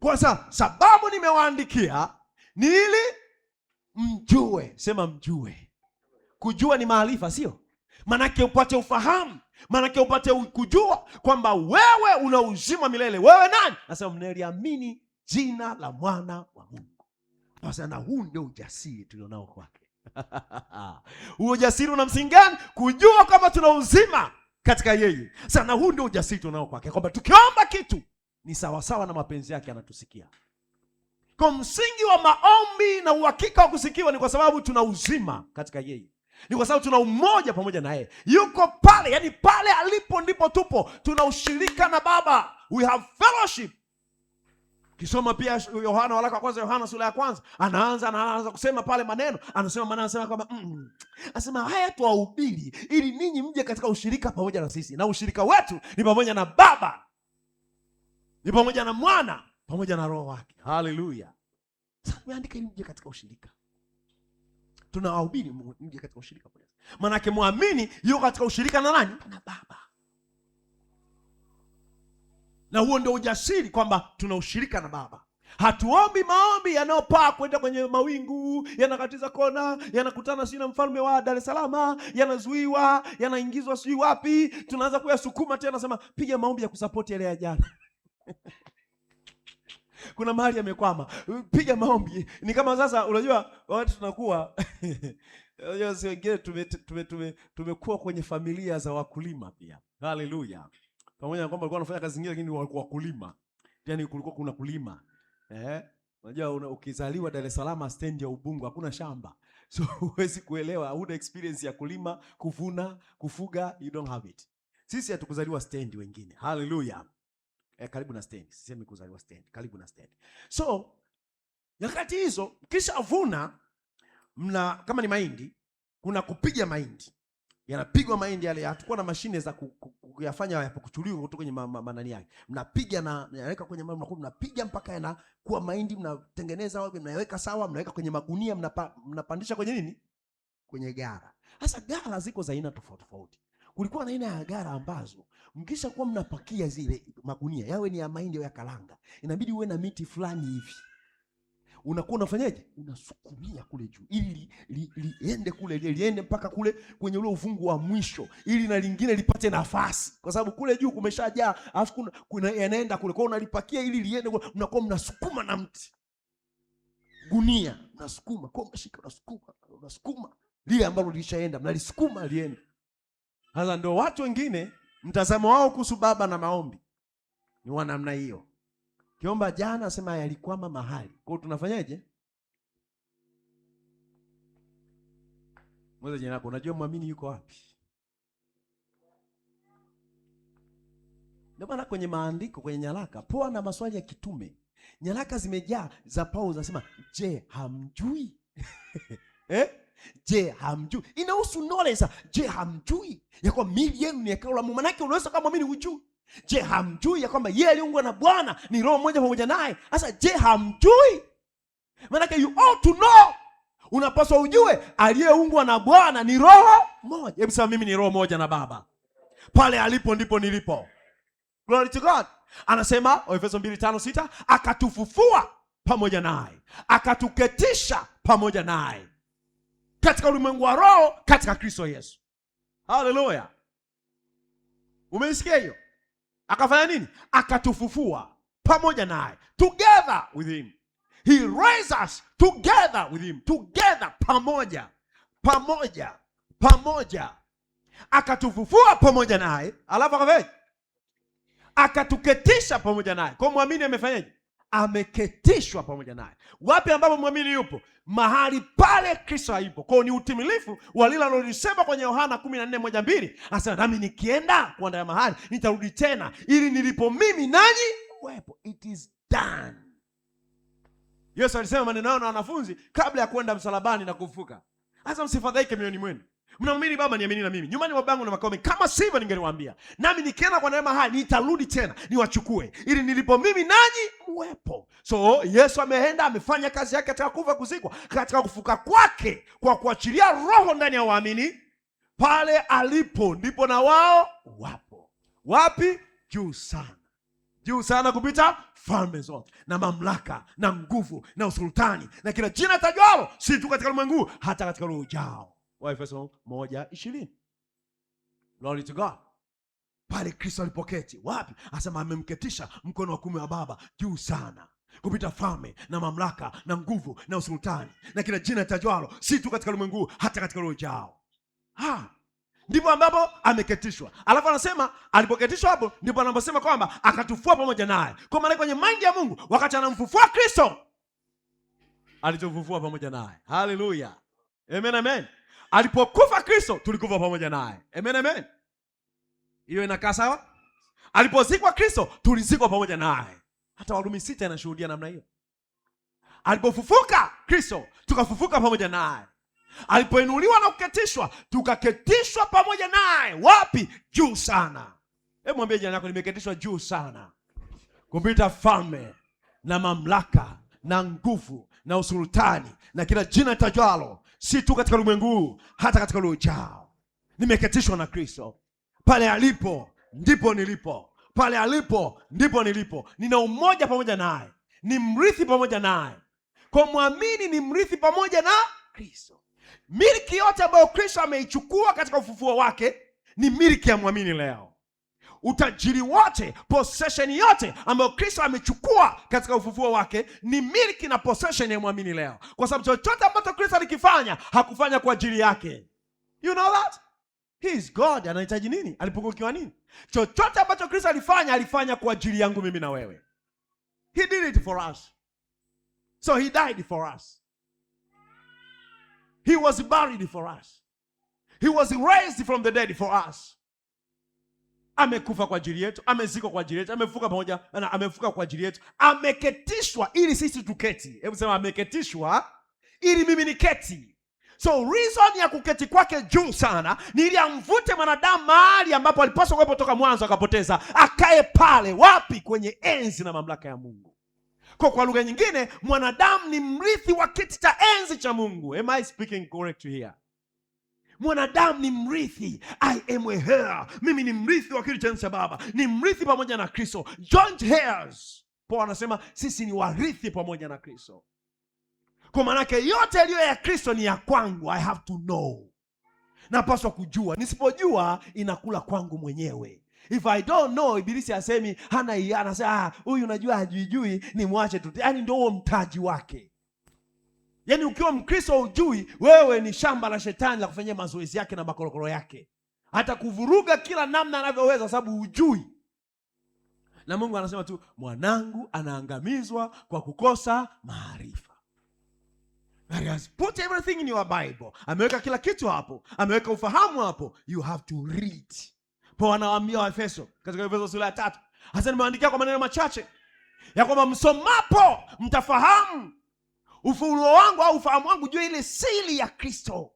Kwa sababu nimewaandikia ni ili mjue. Sema mjue. Kujua ni maarifa, sio? Manake upate ufahamu. Manake upate kujua kwamba wewe una uzima milele. Wewe nani? Nasema mnaliamini jina la mwana wa Mungu. Sasa na huu ndio ujasiri tulionao kwake. Huo ujasiri una msingi gani? Kujua kwamba tuna uzima katika yeye. Sasa na huu ndio ujasiri tunao kwake, kwamba tukiomba kitu ni sawa sawa na mapenzi yake, anatusikia. Kwa msingi wa maombi na uhakika wa kusikiwa ni kwa sababu tuna uzima katika yeye. Ni kwa sababu tuna umoja pamoja na yeye. Yuko pale, yani pale alipo ndipo tupo. Tuna ushirika na Baba. We have fellowship. Kisoma pia Yohana, waraka wa kwanza Yohana sura ya kwanza, anaanza kusema pale maneno, anasema kwamba anasema haya tuwahubiri ili ninyi mje katika ushirika pamoja na sisi, na ushirika wetu ni pamoja na Baba, ni pamoja na Mwana, pamoja na Roho wake. Haleluya. Sasa tumeandika ili mje katika ushirika. Tunawahubiri mje katika ushirika pamoja. Maana yake muamini yuko katika ushirika na nani? Na Baba. Na huo ndio ujasiri kwamba tuna ushirika na Baba. Hatuombi maombi yanayopaa kwenda kwenye mawingu, yanakatiza kona, yanakutana si na mfalme wa Dar es Salaam, yanazuiwa, yanaingizwa sijui wapi, tunaanza kuyasukuma tena, nasema piga maombi ya kusupport yale ya jana. Kuna mahali yamekwama, piga maombi. Ni kama sasa unajua watu tunakuwa unajua sio wengine tumekuwa kwenye familia za wakulima pia. Haleluya. Pamoja na kwamba walikuwa wanafanya kazi nyingine lakini walikuwa wakulima. Yaani kulikuwa kuna kulima. Unajua ukizaliwa Dar es Salaam stand ya Ubungo hakuna shamba. So huwezi kuelewa, huna experience ya kulima, kuvuna, kufuga, you don't have it. Sisi hatukuzaliwa stand wengine. Hallelujah. Karibu na stand. Sisemi kuzaliwa stand, karibu na stand. So nyakati hizo kisha vuna kama ni mahindi, kuna kupiga mahindi. Yanapigwa mahindi yale, hatakuwa na mashine za kuyafanya yapokuchuliwa kutoka kwenye manani yake. Mnapiga na mnaweka kwenye mnapiga mpaka yanakuwa mahindi, mnatengeneza wapi, mnaweka sawa, mnaweka kwenye magunia, mnapandisha kwenye nini? Kwenye gara. Sasa gara ziko za aina tofauti tofauti. Kulikuwa na aina ya gara ambazo mkisha kuwa mnapakia zile magunia, yawe ni ya mahindi au ya kalanga, inabidi uwe na miti fulani hivi. Unakuwa unafanyaje? Unasukumia kule juu ili liende kule, liende mpaka kule kwenye ule uvungu wa mwisho, ili na lingine lipate nafasi, kwa sababu kule juu kumeshajaa, alafu kuna yanaenda kule. Kwa unalipakia ili liende kule, mnakuwa mnasukuma na mti gunia, mnasukuma kwa mshika, unasukuma lile ambalo lishaenda, mnalisukuma liende. Sasa ndio watu wengine mtazamo wao kuhusu Baba na maombi ni wa namna hiyo. Kiomba jana asema yalikwama mahali. Kwa hiyo tunafanyaje? Mmoja jana hapo, unajua muamini yuko wapi? Ndio maana kwenye maandiko, kwenye nyaraka, poa na maswali ya kitume. Nyaraka zimejaa za Paulo zinasema, "Je, hamjui?" Je, hamjui? Inahusu knowledge. Je, hamjui ya kwa miili yenu ni hekalu la Mungu? Maana yake unaweza kama muamini hujui. Je, hamjui ya kwamba yeye aliungwa na Bwana ni roho moja pamoja naye? Sasa je, hamjui? Maana yake you ought to know. Unapaswa ujue aliyeungwa na Bwana ni roho moja. Hebu sema mimi ni roho moja na Baba. Pale alipo ndipo nilipo. Glory to God. Anasema Efeso 2:5-6, akatufufua pamoja naye, akatuketisha pamoja naye katika ulimwengu wa roho katika Kristo Yesu. Haleluya. Umeisikia hiyo? Akafanya nini? Akatufufua pamoja naye, together with him. He raised us together with him. Together, pamoja. Akatufufua pamoja naye, alafu akafanya, akatuketisha pamoja naye. Kwa muamini amefanyaje? Ameketishwa pamoja naye. Wapi ambapo muamini yupo? Mahali pale Kristo hayupo. Kwa ni utimilifu wa lile alilolisema kwenye Yohana 14:1-2. Anasema nami nikienda kuandaa mahali nitarudi tena ili nilipo mimi nanyi uwepo. It is done. Yesu alisema maneno hayo na wanafunzi kabla ya kwenda msalabani na kufufuka. Sasa msifadhaike mioyoni mwenu. Mnaamini Baba, niamini na mimi. Nyumbani mwa Baba na makao mengi. Kama sivyo ningeliwaambia. Nami nikienda kwa neema haya nitarudi tena niwachukue ili nilipo mimi nanyi uwepo. So Yesu ameenda, amefanya kazi yake katika kufa, kuzikwa, katika kufuka kwake, kwa kuachilia roho ndani ya waamini. Pale alipo ndipo na wao wapo. Wapi? Juu sana. Juu sana kupita falme zote na mamlaka na nguvu na usultani na kila jina tajwalo, si tu katika ulimwengu hata katika ule ujao. Waefeso 1:20. Glory to God. Pale Kristo alipoketi. Wapi? Asema amemketisha mkono wa kuume wa Baba juu sana kupita falme na mamlaka na nguvu na usultani na kila jina tajwalo, si tu katika ulimwengu hata katika ule ujao. Ndipo ambapo ameketishwa. Alafu anasema alipoketishwa hapo ndipo anaposema kwamba akatufua pamoja naye. Kwa maana kwenye mind ya Mungu wakati anamfufua Kristo alitufufua pamoja naye. Hallelujah. Amen, amen. Alipokufa Kristo tulikufa pamoja naye. Amen, amen. Hiyo inakaa sawa? Alipozikwa Kristo tulizikwa pamoja naye. Hata Warumi 6 inashuhudia namna hiyo. Alipofufuka Kristo tukafufuka pamoja naye. Alipoinuliwa na kuketishwa tukaketishwa pamoja naye. Wapi? Juu sana. Hebu mwambie jirani yako, nimeketishwa juu sana kupita falme na mamlaka na nguvu na usultani na kila jina tajwalo, si tu katika ulimwengu hata katika ule ujao. Nimeketishwa na Kristo. Pale alipo ndipo nilipo. Pale alipo ndipo nilipo. Nina umoja pamoja naye. Ni mrithi pamoja naye. Kwa muamini ni mrithi pamoja na Kristo. Miliki yote ambayo Kristo ameichukua katika ufufuo wake ni miliki ya muamini leo. Utajiri wote, possession yote ambayo Kristo amechukua katika ufufuo wake ni miliki na possession ya muamini leo. Kwa sababu chochote ambacho Kristo alikifanya hakufanya kwa ajili yake. You know that? He is God. Anahitaji nini? Alipungukiwa nini? Chochote ambacho Kristo alifanya kwa ajili yangu mimi na wewe. He did it for us. So he died for us. He was buried for us. He was raised from the dead for us. Amekufa kwa ajili yetu, amezikwa kwa ajili yetu, amefuka kwa ajili yetu, ameketishwa ili sisi tuketi. Hebu sema ameketishwa ili mimi niketi. So reason ya kuketi kwake juu sana ni ili amvute mwanadamu mahali ambapo alipaswa kuwepo toka mwanzo akapoteza, akae pale. Wapi? Kwenye enzi na mamlaka ya Mungu. Kwa lugha nyingine, mwanadamu ni mrithi wa kiti cha enzi cha Mungu. Am I speaking correct here? Mwanadamu ni mrithi. I am a heir. Mimi ni mrithi wa kiti cha enzi cha Baba. Ni mrithi pamoja na Kristo. Joint heirs. Paulo anasema sisi ni warithi pamoja na Kristo. Kwa maana yake yote yaliyo ya Kristo ni ya kwangu. I have to know. Napaswa kujua. Nisipojua inakula kwangu mwenyewe. If I don't know, ibilisi asemi hana hiana, anasema huyu unajua hajui, ni mwache tu. Yaani ndio huo mtaji wake. Yaani ukiwa Mkristo hujui, wewe ni shamba la shetani la kufanyia mazoezi yake na makorokoro yake. Hata kuvuruga kila namna anavyoweza sababu hujui. Na Mungu anasema tu, mwanangu anaangamizwa kwa kukosa maarifa. He has put everything in your Bible. Ameweka kila kitu hapo. Ameweka ufahamu hapo. You have to read. Paulo anawaambia Waefeso katika Efeso sura ya 3. Hasa nimeandikia kwa maneno machache ya kwamba msomapo mtafahamu ufunuo wangu au ufahamu wangu juu ile siri ya Kristo.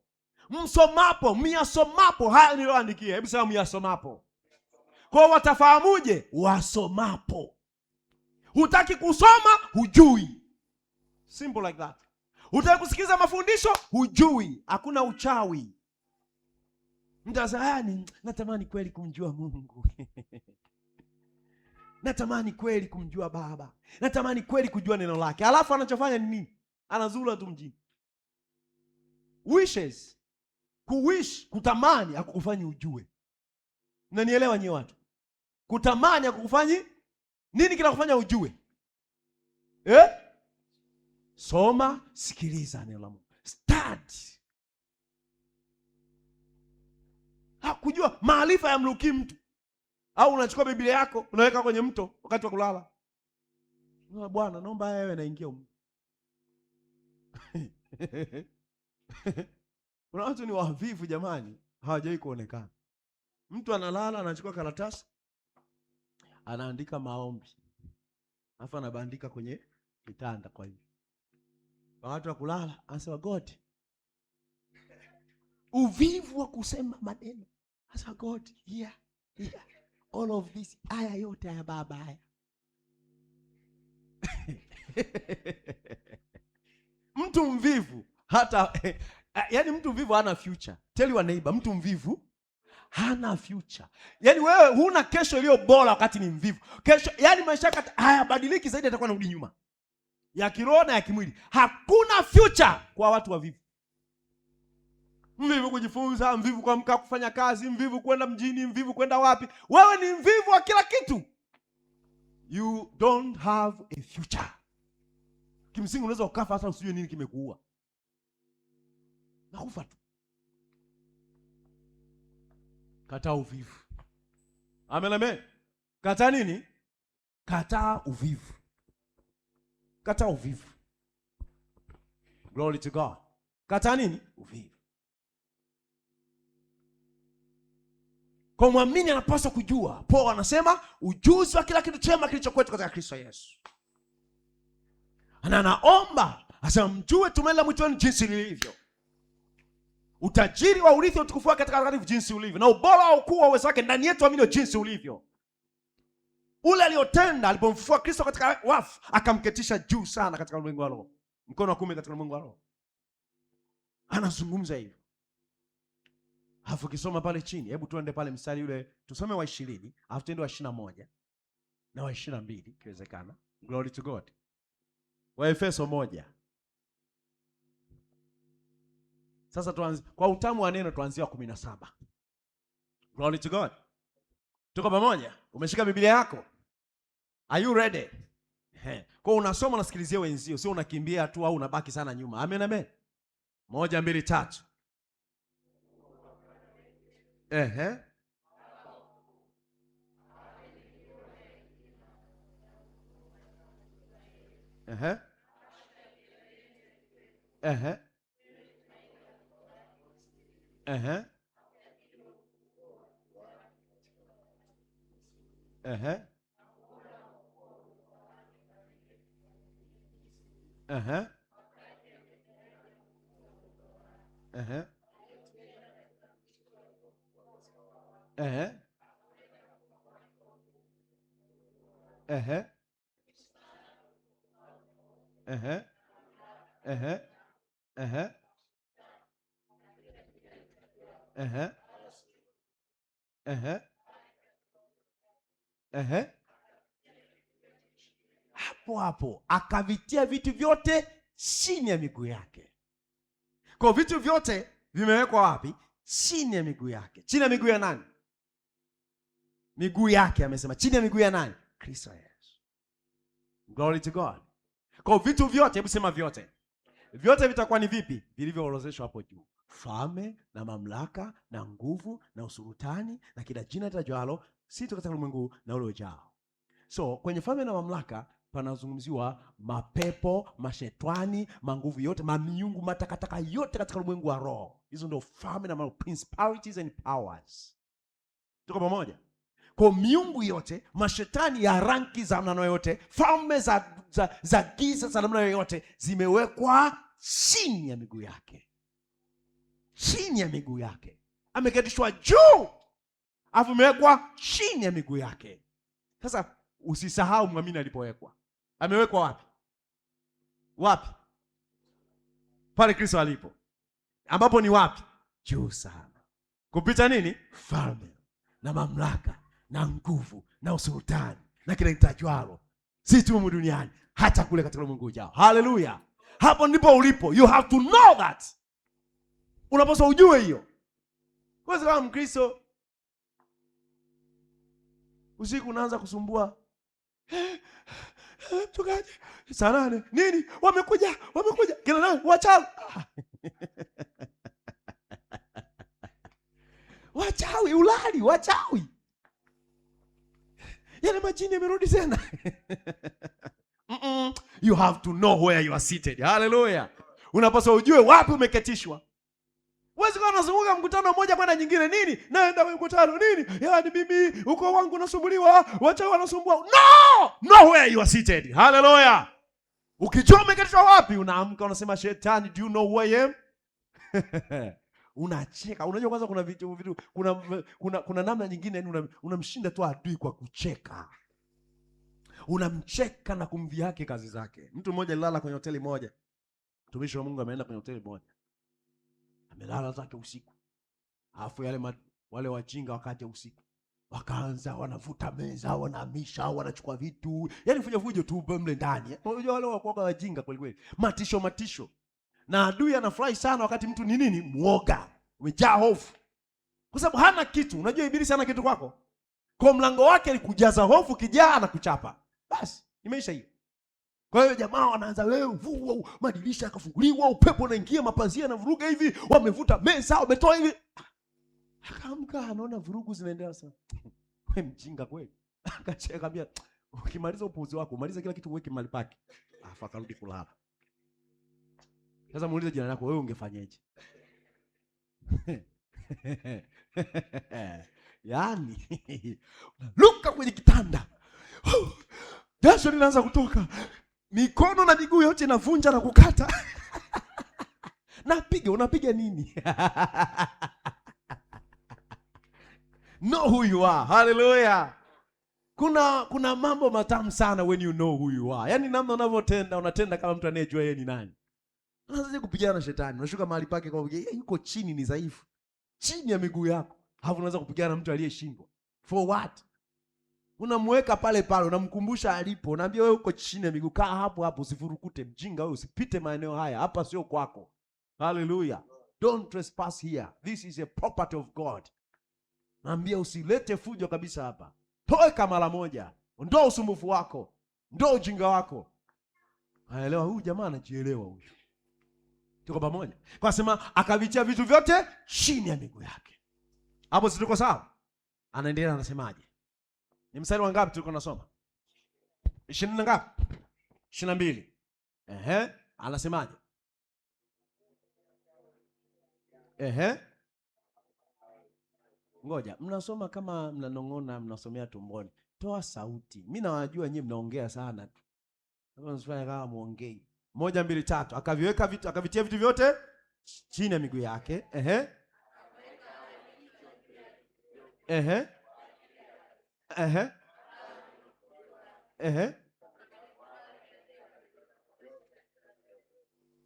Msomapo, miasomapo haya nilioandikia. Hebu sema miasomapo. Kwa watafahamuje? Wasomapo. Hutaki kusoma, hujui. Simple like that. Hutaki kusikiza mafundisho, hujui. Hakuna uchawi. Mtazani, natamani kweli kumjua Mungu. Natamani kweli kumjua Baba. Natamani kweli kujua neno lake. Alafu anachofanya ni nini? Anazula tu mjini. Wishes. Kuwish, kutamani, hakukufanyi ujue. Mnanielewa nyie watu? Kutamani kukufanyi nini? Kinakufanya ujue. Soma, sikiliza neno la Mungu. Study. Kujua maarifa yamruki mtu. Au unachukua Biblia yako unaweka kwenye mto wakati wa kulala. Bwana, naomba wewe naingia huko. Kuna watu ni wavivu jamani, hawajai kuonekana. Mtu analala, anachukua karatasi, anaandika maombi, alafu anabandika kwenye kitanda. Kwa hiyo watu wa kulala, anasema God. Uvivu wa kusema maneno. Anasema God, yeah. All of this, haya yote haya baba haya. Mtu mvivu hata yani mtu mvivu hana future. Tell your neighbor, mtu mvivu hana future. Yani wewe huna kesho iliyo bora wakati ni mvivu. Kesho yani maisha yako hayabadiliki zaidi, atakuwa anarudi nyuma. Ya kiroho na ya kimwili. Hakuna future kwa watu wavivu. Mvivu kujifunza, mvivu kuamka kufanya kazi, mvivu kwenda mjini, mvivu kwenda wapi. Wewe ni mvivu wa kila kitu. You don't have a future. Kimsingi unaweza ukafa hata usijue nini kimekuua. Nakufa tu. Kataa uvivu. Amen. Kataa nini? Kataa uvivu. Kataa uvivu. Glory to God. Kataa nini? Uvivu. Kwa muamini anapaswa kujua. Paul anasema ujuzi wa kila kitu chema kilicho kwetu katika Kristo Yesu. Anaomba, asema mjue tumaini la mwito wenu jinsi lilivyo. Utajiri wa urithi wa utukufu wake katika takatifu jinsi ulivyo. Na ubora wa ukuu wa uwezo wake ndani yetu waaminio jinsi ulivyo. Ule aliotenda alipomfufua Kristo katika wafu, akamketisha juu sana katika ulimwengu wa roho. Mkono wa kuume katika ulimwengu wa roho. Anazungumza hivyo. Hafu kisoma pale chini, hebu tuende pale mstari ule, tusome wa 20, afu tuende wa 21 na wa 22 ikiwezekana. Glory to God. Wa Efeso 1. Sasa tuanze kwa utamu wa neno, tuanzie wa 17. Glory to God. Tuko pamoja? Umeshika Biblia yako? Are you ready? Kwa unasoma unasikilizia wenzio, sio unakimbia tu au unabaki sana nyuma. Amen. 1, 2, 3. Hapo akavitia vitu vyote chini ya miguu yake. Kwa vitu vyote vimewekwa wapi? Chini ya miguu yake. Chini ya miguu ya nani? Miguu yake, amesema. Chini ya miguu ya nani? Kristo Yesu. Glory to God. Kwa vitu vyote, hebu sema vyote. Vyote vitakuwa ni vipi? Vilivyoorodheshwa hapo juu. Falme na mamlaka na nguvu na usultani na kila jina litajwalo si tu katika ulimwengu na ule ujao. So kwenye falme na mamlaka panazungumziwa mapepo, mashetani, manguvu yote, mamiungu, matakataka yote katika ulimwengu wa roho. Hizo ndio falme na principalities and powers. Tuko pamoja? Kwa miungu yote, mashetani ya rangi za namna yote, falme za giza za namna yote zimewekwa chini ya miguu yake. Chini ya miguu yake. Ameketishwa juu, afu amewekwa chini ya miguu yake. Sasa usisahau muamini alipowekwa. Amewekwa wapi? Wapi? Pale Kristo alipo. Ambapo ni wapi? Juu sana. Kupita nini? Falme na mamlaka na nguvu na usultani na kile kitajwalo si tu duniani hata kule katika ulimwengu ujao. Hallelujah. Hapo ndipo ulipo. You have to know that. Unapaswa ujue hiyo. Kwa sababu Mkristo Usiku unaanza kusumbua. Mchungaji, saa 8 nini? Wamekuja. Kina nani? Wachawi. Wachawi ulali, wachawi. Yale majini yamerudi tena. You have to know where you are seated. Hallelujah. Unapaswa ujue wapi umeketishwa. Wewe uko unazunguka mkutano mmoja kwenda nyingine nini? Naenda kwenye mkutano nini? Yaani mimi uko wangu unasumbuliwa, wacha wanasumbua. No! Know where you are seated. Hallelujah. Ukijua umeketishwa wapi, unaamka unasema shetani, do you know who I am? Unacheka. Unajua kwanza kuna vitu kuna namna nyingine yani unamshinda tu adui kwa kucheka. Unamcheka na kumdhihaki kazi zake. Mtu mmoja alilala kwenye hoteli moja. Mtumishi wa Mungu ameenda kwenye hoteli moja. Amelala zake usiku. Alafu wale wajinga wakaja usiku. Wakaanza wanavuta meza, wanahamisha, wanachukua vitu. Yaani fujo tu mle ndani. Unajua wale wakoga wajinga kweli kweli. Matisho. Na adui anafurahi sana wakati mtu ni nini? Muoga. Umejaa hofu. Kwa sababu hana kitu. Unajua ibilisi hana kitu kwako. Kwa mlango wake ni kujaza hofu, kijaa na kuchapa. Basi, imeisha hiyo. Kwa hiyo jamaa wanaanza leo, madirisha yakafunguliwa, upepo unaingia, mapazia na vuruga hivi, wamevuta meza, wametoa hivi. Akaamka anaona vurugu zinaendelea sana. Wewe mjinga kweli. Akacheka akamwambia, ukimaliza upuuzi wako, maliza kila kitu uweke mahali pake. Afa akarudi kulala. Sasa muulize jirani yako, wewe ungefanyaje? Yaani luka kwenye kitanda. Jasho linaanza kutoka. Mikono na miguu yote inavunja na kukata. Unapiga nini? Know who you are. Hallelujah. Kuna mambo matamu sana when you know who you are. Yaani namna unavyotenda, unatenda kama mtu anayejua yeye ni nani. Unaanza kupigana na shetani. Unashuka mahali pake kwa yeye yuko chini, ni dhaifu. Chini ya miguu yako. Hapo unaweza kupigana na mtu aliyeshindwa. For what? Unamweka pale, unamkumbusha alipo. Unaambia wewe uko chini ya miguu, kaa hapo, usifurukute, mjinga wewe, usipite maeneo haya. Hapa sio kwako. Hallelujah. Don't trespass here. This is a property of God. Naambia usilete fujo kabisa hapa. Toeka mara moja. Ondoa usumbufu wako. Ondoa ujinga wako. Haelewa huyu jamaa, anajielewa huyu. Tuko pamoja. Kwa sema akavitia vitu vyote chini ya miguu yake. Hapo si tuko sawa? Anaendelea anasemaje? Ni mstari wa ngapi tulikuwa tunasoma? 20 na ngapi? 22. Anasemaje? Ngoja, mnasoma kama mnanong'ona, mnasomea tumboni. Toa sauti. Mimi nawajua nyinyi mnaongea sana tu. Kama msifanye kama muongei. 1 2 3. Akaviweka vitu, akavitia vitu vyote chini ya miguu yake.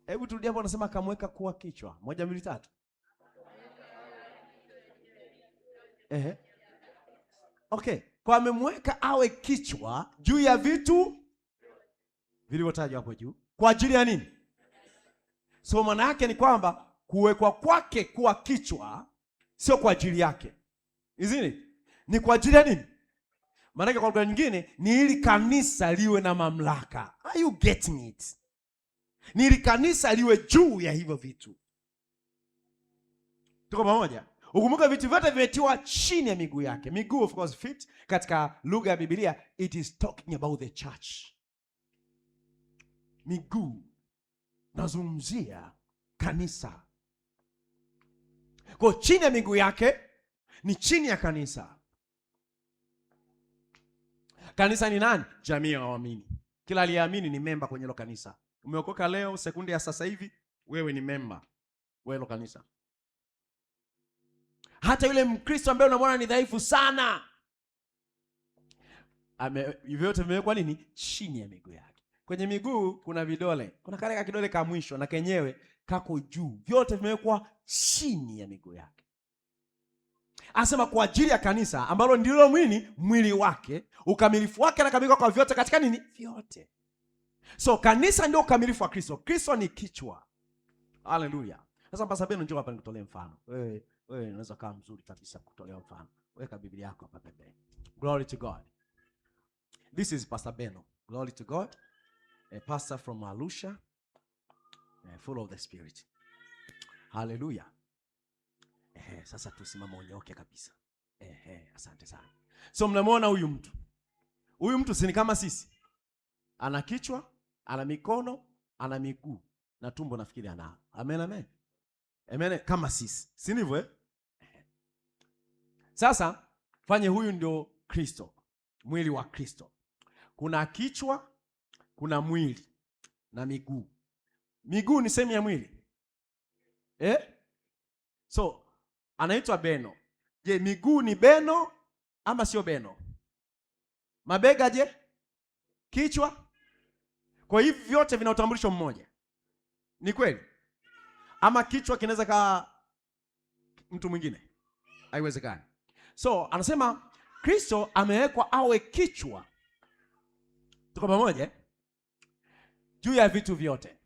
Hebu turudia hapo, anasema akamweka kuwa kichwa. 1 2 3. Okay, kwa amemweka awe kichwa juu ya vitu vilivyotajwa hapo juu. Kwa ajili ya nini? So maana yake ni kwamba kuwekwa kwake kuwa kichwa sio kwa ajili yake. Isn't? Ni kwa ajili ya nini? Maana yake kwa lugha nyingine ni ili kanisa liwe na mamlaka. Are you getting it? Ni ili kanisa liwe juu ya hivyo vitu. Tuko pamoja? Ukumbuka vitu vyote vimetiwa chini ya miguu yake. Miguu of course feet katika lugha ya Biblia it is talking about the church. Miguu nazungumzia kanisa. Kwa chini ya miguu yake ni chini ya kanisa. Kanisa ni nani? Jamii ya waamini. Kila aliyeamini ni memba kwenye hilo kanisa. Umeokoka leo, sekunde ya sasa hivi, wewe ni memba wa hilo kanisa. Hata yule Mkristo ambaye unamwona ni dhaifu sana, vyote vimewekwa nini? Chini ya miguu yake. Kwenye miguu kuna vidole. Kuna kale kidole ka mwisho na kenyewe kako juu. Vyote vimewekwa chini ya miguu yake. Anasema kwa ajili ya kanisa ambalo ndilo mwili wake, ukamilifu wake anakamilika kwa vyote katika nini? Vyote. So kanisa ndio ukamilifu wa Kristo. Kristo ni kichwa. Hallelujah. Sasa Pastor Ben njoo hapa nikutolee mfano. Wewe unaweza kama mzuri kabisa kutolea mfano. Weka Biblia yako hapa pembeni. Glory to God. This is Pastor Beno. Glory to God. A pastor from Arusha, full of the Spirit. Hallelujah. Sasa tusimame unyoke kabisa. Asante sana. So mnamwona huyu mtu. Huyu mtu si kama sisi. Ana kichwa, ana mikono, ana miguu na tumbo nafikiri anao. Amen, amen. Amen, kama sisi. Si ndivyo eh? Sasa fanye huyu ndio Kristo. Mwili wa Kristo. Kuna kichwa, kuna mwili na miguu. Miguu ni sehemu ya mwili. So anaitwa Beno. Je, miguu ni Beno ama sio Beno? Mabega je? Kichwa? Kwa hivi vyote vina utambulisho mmoja. Ni kweli? Ama kichwa kinaweza kaa mtu mwingine? Haiwezekani. So anasema Kristo amewekwa awe kichwa. Tuko pamoja? Juu ya vitu vyote.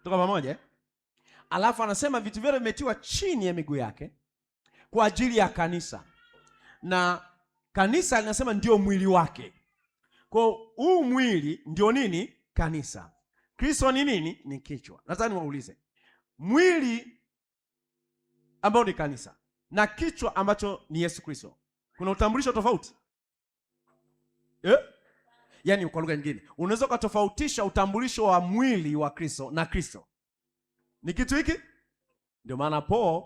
Tuko pamoja? Alafu anasema vitu vyote vimetiwa chini ya miguu yake kwa ajili ya kanisa. Na kanisa linasema ndio mwili wake. Kwa huu mwili ndio nini? Kanisa. Kristo ni nini? Ni kichwa. Nataka niwaulize. Mwili ambao ni kanisa na kichwa ambacho ni Yesu Kristo, kuna utambulisho tofauti? Yaani kwa lugha nyingine, unaweza kutofautisha utambulisho wa mwili wa Kristo na Kristo. Ni kitu hiki? Ndio maana Paul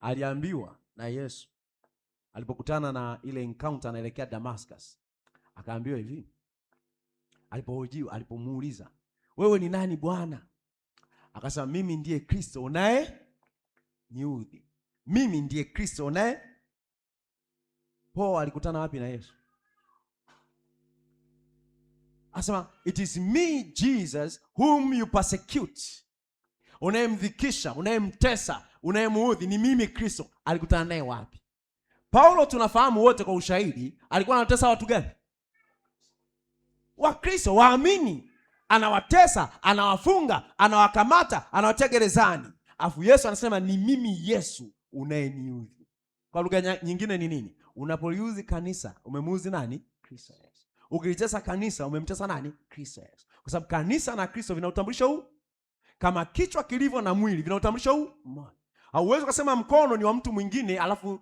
aliambiwa na Yesu alipokutana na ile encounter anaelekea Damascus. Akaambiwa hivi. Alipomuuliza, "Wewe ni nani Bwana?" Akasema, "Mimi ndiye Kristo unaye niudhi." Mimi ndiye Kristo unaye. Paul alikutana wapi na Yesu? Asema, "It is me Jesus whom you persecute." Unayemdhikisha, unayemtesa, unayemuudhi ni mimi Kristo. Alikutana naye wapi? Paulo tunafahamu wote kwa ushahidi, alikuwa anatesa watu gani? Wa Kristo, waamini. Anawatesa, anawafunga, anawakamata, anawatia gerezani. Afu Yesu anasema ni mimi Yesu unayeniudhi. Kwa lugha nyingine ni nini? Unapoliudhi kanisa, umemuudhi nani? Kristo Yesu. Ukilitesa kanisa, umemtesa nani? Kristo Yesu. Kwa sababu kanisa na Kristo vina utambulisho huu. Kama kichwa kilivyo na mwili vina utambulisho huu mmoja. Hauwezi kusema mkono ni wa mtu mwingine alafu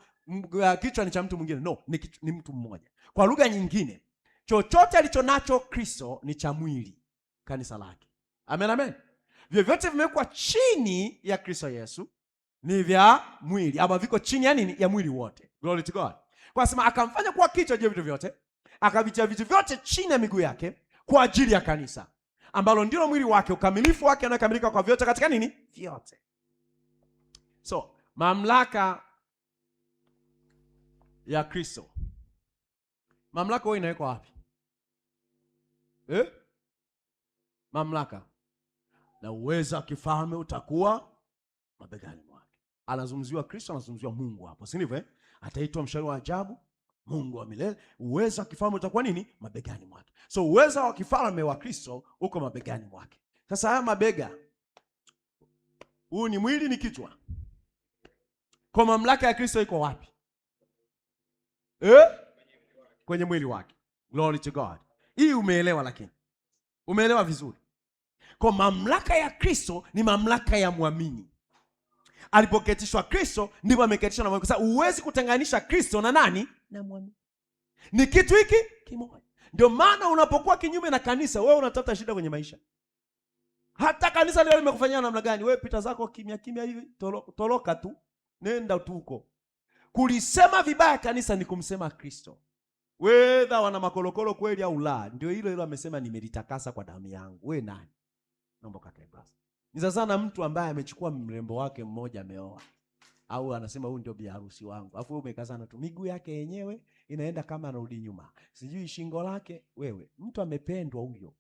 kichwa ni cha mtu mwingine. No, ni mtu mmoja. Kwa lugha nyingine, chochote alichonacho Kristo ni cha mwili, kanisa lake. Amen, amen. Vyovyote vimewekwa chini ya Kristo Yesu ni vya mwili, ama viko chini ya nini? Ya mwili wote. Glory to God. Kwa sababu akamfanya kuwa kichwa juu ya vitu vyote, akavitia vitu vyote chini ya miguu yake kwa ajili ya kanisa, ambalo ndilo mwili wake, ukamilifu wake unakamilika kwa vyote katika nini? Vyote. So, mamlaka ya Kristo. Mamlaka wewe inawekwa wapi? Mamlaka na uweza kifalme utakuwa mabegani mwake. Anazungumziwa Kristo, anazungumziwa Mungu hapo, si ndivyo? Ataitwa mshauri wa ajabu, Mungu wa milele. Uweza wa kifalme utakuwa nini? Mabegani mwake. So uweza wa kifalme wa Kristo uko mabegani mwake. Sasa haya mabega, huu ni mwili, ni kichwa. Kwa mamlaka ya Kristo iko wapi? Kwenye mwili wake. Glory to God. Hii umeelewa? Lakini umeelewa vizuri? Kwa mamlaka ya Kristo ni mamlaka ya muamini. Alipoketishwa Kristo ndipo ameketishwa na muamini. Kwa sababu huwezi kutenganisha Kristo na nani? Na muamini. Ni kitu hiki kimoja. Ndio maana unapokuwa kinyume na kanisa, wewe unatafuta shida kwenye maisha. Hata kanisa leo limekufanyia namna gani, wewe pita zako kimya kimya hivi, toroka tu, nenda tu huko. Kulisema vibaya kanisa ni kumsema Kristo. Whether wana makolokolo kweli au la, ndio hilo amesema nimelitakasa kwa damu yangu. Wewe nani? Naomba kakae basi. Ni sasa na mtu ambaye amechukua mrembo wake mmoja ameoa. Au anasema huyu ndio bi harusi wangu. Alafu umekazana tu, miguu yake yenyewe inaenda kama anarudi nyuma. Sijui shingo lake. Wewe, mtu amependwa huyo.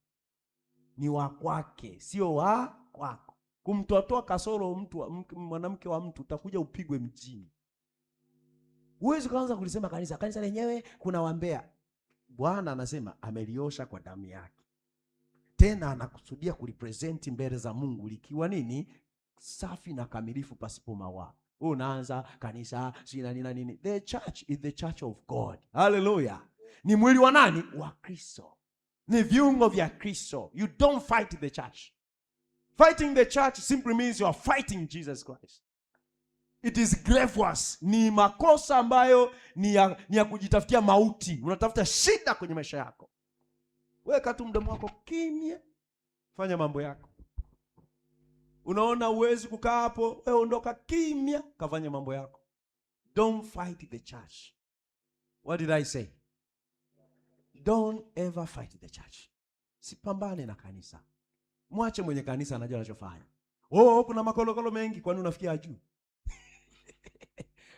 Ni wa kwake, sio wa kwako. Kumtotoa kasoro mtu, mwanamke wa mtu, utakuja upigwe mjini. Huwezi kuanza kulisema kanisa lenyewe kuna wambea. Bwana anasema ameliosha kwa damu yake. Tena anakusudia kulipresenti mbele za Mungu likiwa nini? Safi na kamilifu pasipo mawaa. Unaanza kanisa sina nini. The church is the church of God. Hallelujah. Ni mwili wa nani? Wa Kristo. Ni viungo vya Kristo. You don't fight the church. Fighting the church simply means you are fighting Jesus Christ. It is grievous. Ni makosa ambayo ni ya kujitafutia mauti. Unatafuta shida kwenye maisha yako. Weka tu mdomo wako kimya. Fanya mambo yako. Unaona uwezi kukaa hapo, wewe ondoka kimya, kafanya mambo yako. Don't fight the church. What did I say? Don't ever fight the church. Sipambane na kanisa. Mwache mwenye kanisa anajua anachofanya. Kuna makolokolo mengi, kwani unafikia ajui?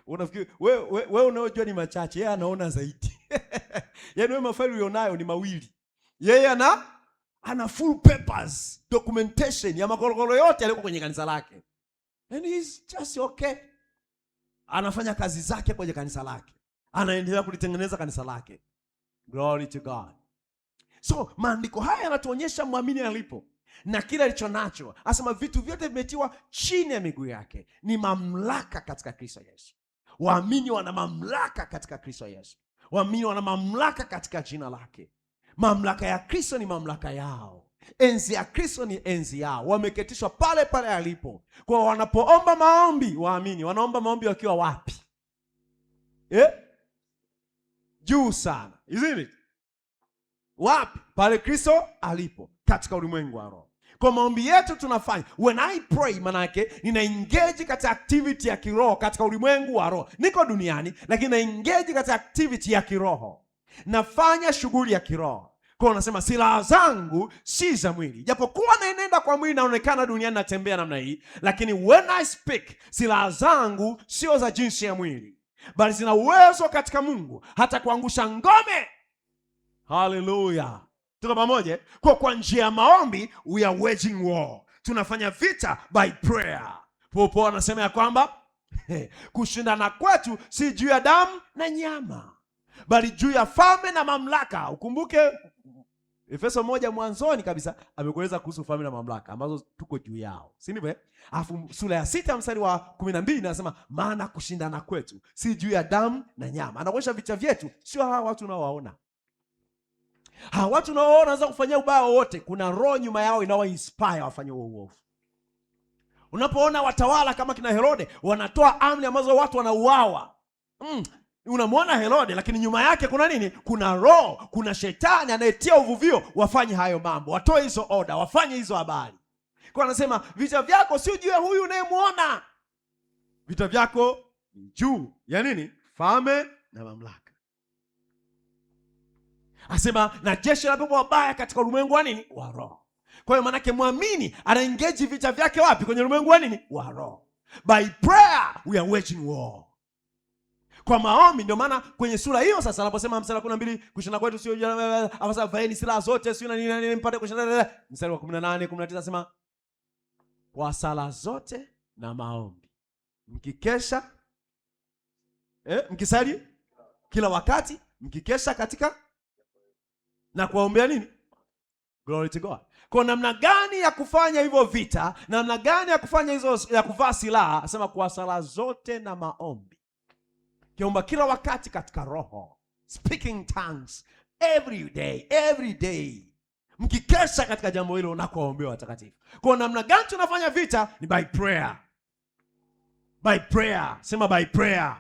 Unafikiri wewe unaojua ni machache, yeye anaona zaidi. Yaani wewe mafaili ulionayo ni mawili. Yeye ana full papers, documentation ya makolokolo yote yaliyoko kwenye kanisa lake. And he's just okay. Anafanya kazi zake kwenye kanisa lake. Anaendelea kulitengeneza kanisa lake. Glory to God. So, maandiko haya yanatuonyesha muamini alipo na kila alicho nacho. Asema vitu vyote vimetiwa chini ya miguu yake. Ni mamlaka katika Kristo Yesu. Waamini wana mamlaka katika Kristo Yesu. Waamini wana mamlaka katika jina lake. Mamlaka ya Kristo ni mamlaka yao. Enzi ya Kristo ni enzi yao. Wameketishwa pale pale alipo. Kwa wanapoomba maombi, waamini wanaomba maombi wakiwa wapi? Juu sana. Isn't it? Wapi? Pale Kristo alipo, katika ulimwengu wa roho. Kwa maombi yetu tunafanya, when I pray, manake nina engage katika activity ya kiroho katika ulimwengu wa roho. Niko duniani lakini na engage katika activity ya kiroho. Nafanya shughuli ya kiroho. Kwa unasema silaha zangu si za mwili. Japokuwa naenenda kwa mwili naonekana duniani natembea namna hii, lakini when I speak, silaha zangu sio za jinsi ya mwili, bali zina uwezo katika Mungu hata kuangusha ngome. Hallelujah. Tuko pamoja? Kwa njia ya maombi we are waging war. Tunafanya vita by prayer. Popo anasema ya kwamba kushindana kwetu si juu ya damu na nyama, bali juu ya falme na mamlaka. Ukumbuke Efeso 1 mwanzoni kabisa amekueleza kuhusu falme na mamlaka ambazo tuko juu yao. Si ndivyo? Alafu sura ya 6 mstari wa 12 inasema maana kushindana kwetu si juu ya damu na nyama. Anaonyesha vita vyetu sio hawa watu unaowaona. Hawa watu unaowaona wanaweza kufanyia ubaya wote. Kuna roho nyuma yao inayoinspire wafanye uovu. Unapoona watawala kama kina Herode wanatoa amri ambazo watu wanauawa. Unamwona Herode lakini nyuma yake kuna nini? Kuna roho, kuna shetani anayetia uvuvio wafanye hayo mambo, watoe hizo order, wafanye hizo habari. Kwa anasema vita vyako sio juu ya huyu unayemwona. Vita vyako juu ya nini? Falme na mamlaka. Asema na jeshi la pepo wabaya katika ulimwengu wa nini? Wa roho. Kwa hiyo manake muamini ana engage vita vyake wapi? Kwenye ulimwengu wa nini? Wa roho. By prayer we are waging war. Kwa maombi. Ndio maana kwenye sura hiyo sasa anaposema mstari wa 12 kushindana kwetu sio afasa vaeni silaha zote sio nini mpate kushindana. Mstari wa 18 19 anasema kwa sala zote na maombi mkikesha mkisali kila wakati mkikesha katika na kuombea nini? Glory to God. Kwa namna gani ya kufanya hivyo vita, namna gani ya kufanya hizo ya kuvaa silaha? Asema kwa sala zote na maombi. Kiomba kila wakati katika roho. Speaking tongues every day. Mkikesha katika jambo hilo na kuombea watakatifu. Kwa namna gani tunafanya vita? Ni by prayer. By prayer. Sema by prayer.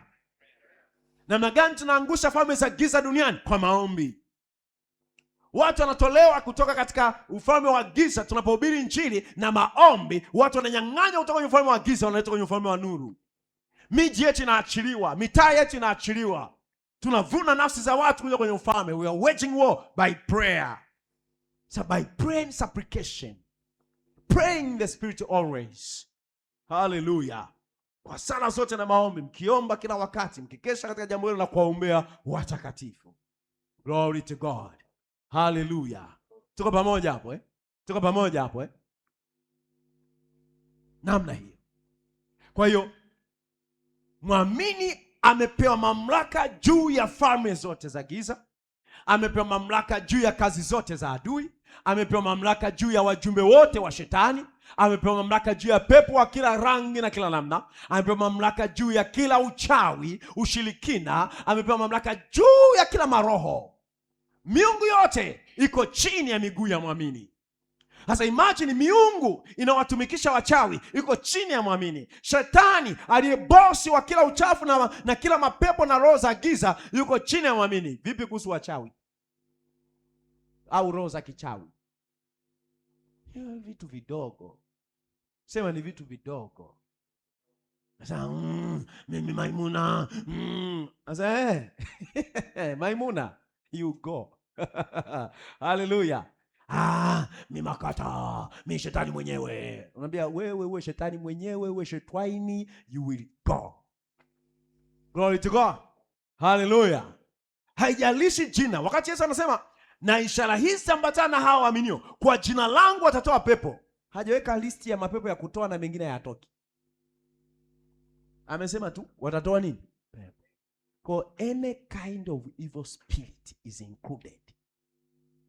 Namna gani tunaangusha falme za giza duniani? Kwa maombi. Watu wanatolewa kutoka katika ufalme wa giza tunapohubiri injili na maombi. Watu wananyang'anya kutoka kwenye ufalme wa giza wanaletwa kwenye ufalme wa nuru. Miji yetu inaachiliwa, mitaa yetu inaachiliwa. Tunavuna nafsi za watu kuja kwenye ufalme. We are waging war by prayer. So by prayer and supplication. Praying in the spirit always. Hallelujah. Kwa sala zote na maombi mkiomba kila wakati, mkikesha katika jambo hilo na kuwaombea watakatifu. Glory to God. Hallelujah. Tuko pamoja hapo Tuko pamoja hapo Namna hiyo. Kwa hiyo muamini amepewa mamlaka juu ya falme zote za giza. Amepewa mamlaka juu ya kazi zote za adui. Amepewa mamlaka juu ya wajumbe wote wa shetani. amepewa mamlaka juu ya pepo wa kila rangi na kila namna, amepewa mamlaka juu ya kila uchawi, ushirikina, amepewa mamlaka juu ya kila maroho. Miungu yote iko chini ya miguu ya mwamini. Sasa imagine miungu inawatumikisha wachawi iko chini ya mwamini. Shetani aliye bosi wa kila uchafu na kila mapepo na roho za giza yuko chini ya mwamini. Vipi kuhusu wachawi au roho za kichawi? Hiyo vitu vidogo. Sema ni vitu vidogo. Sasa mimi Maimuna. Sasa Maimuna, you go. Hallelujah. Mimi makata, mimi shetani mwenyewe. Unamwambia wewe shetani mwenyewe, wewe shetani, you will go. Glory to God. Hallelujah. Haijalishi jina. Wakati Yesu anasema na ishara hizi ambatana na hao waaminio, kwa jina langu watatoa pepo, hajaweka listi ya mapepo ya kutoa na mengine hayatoki. Amesema tu watatoa nini? Pepo. For any kind of evil spirit is included.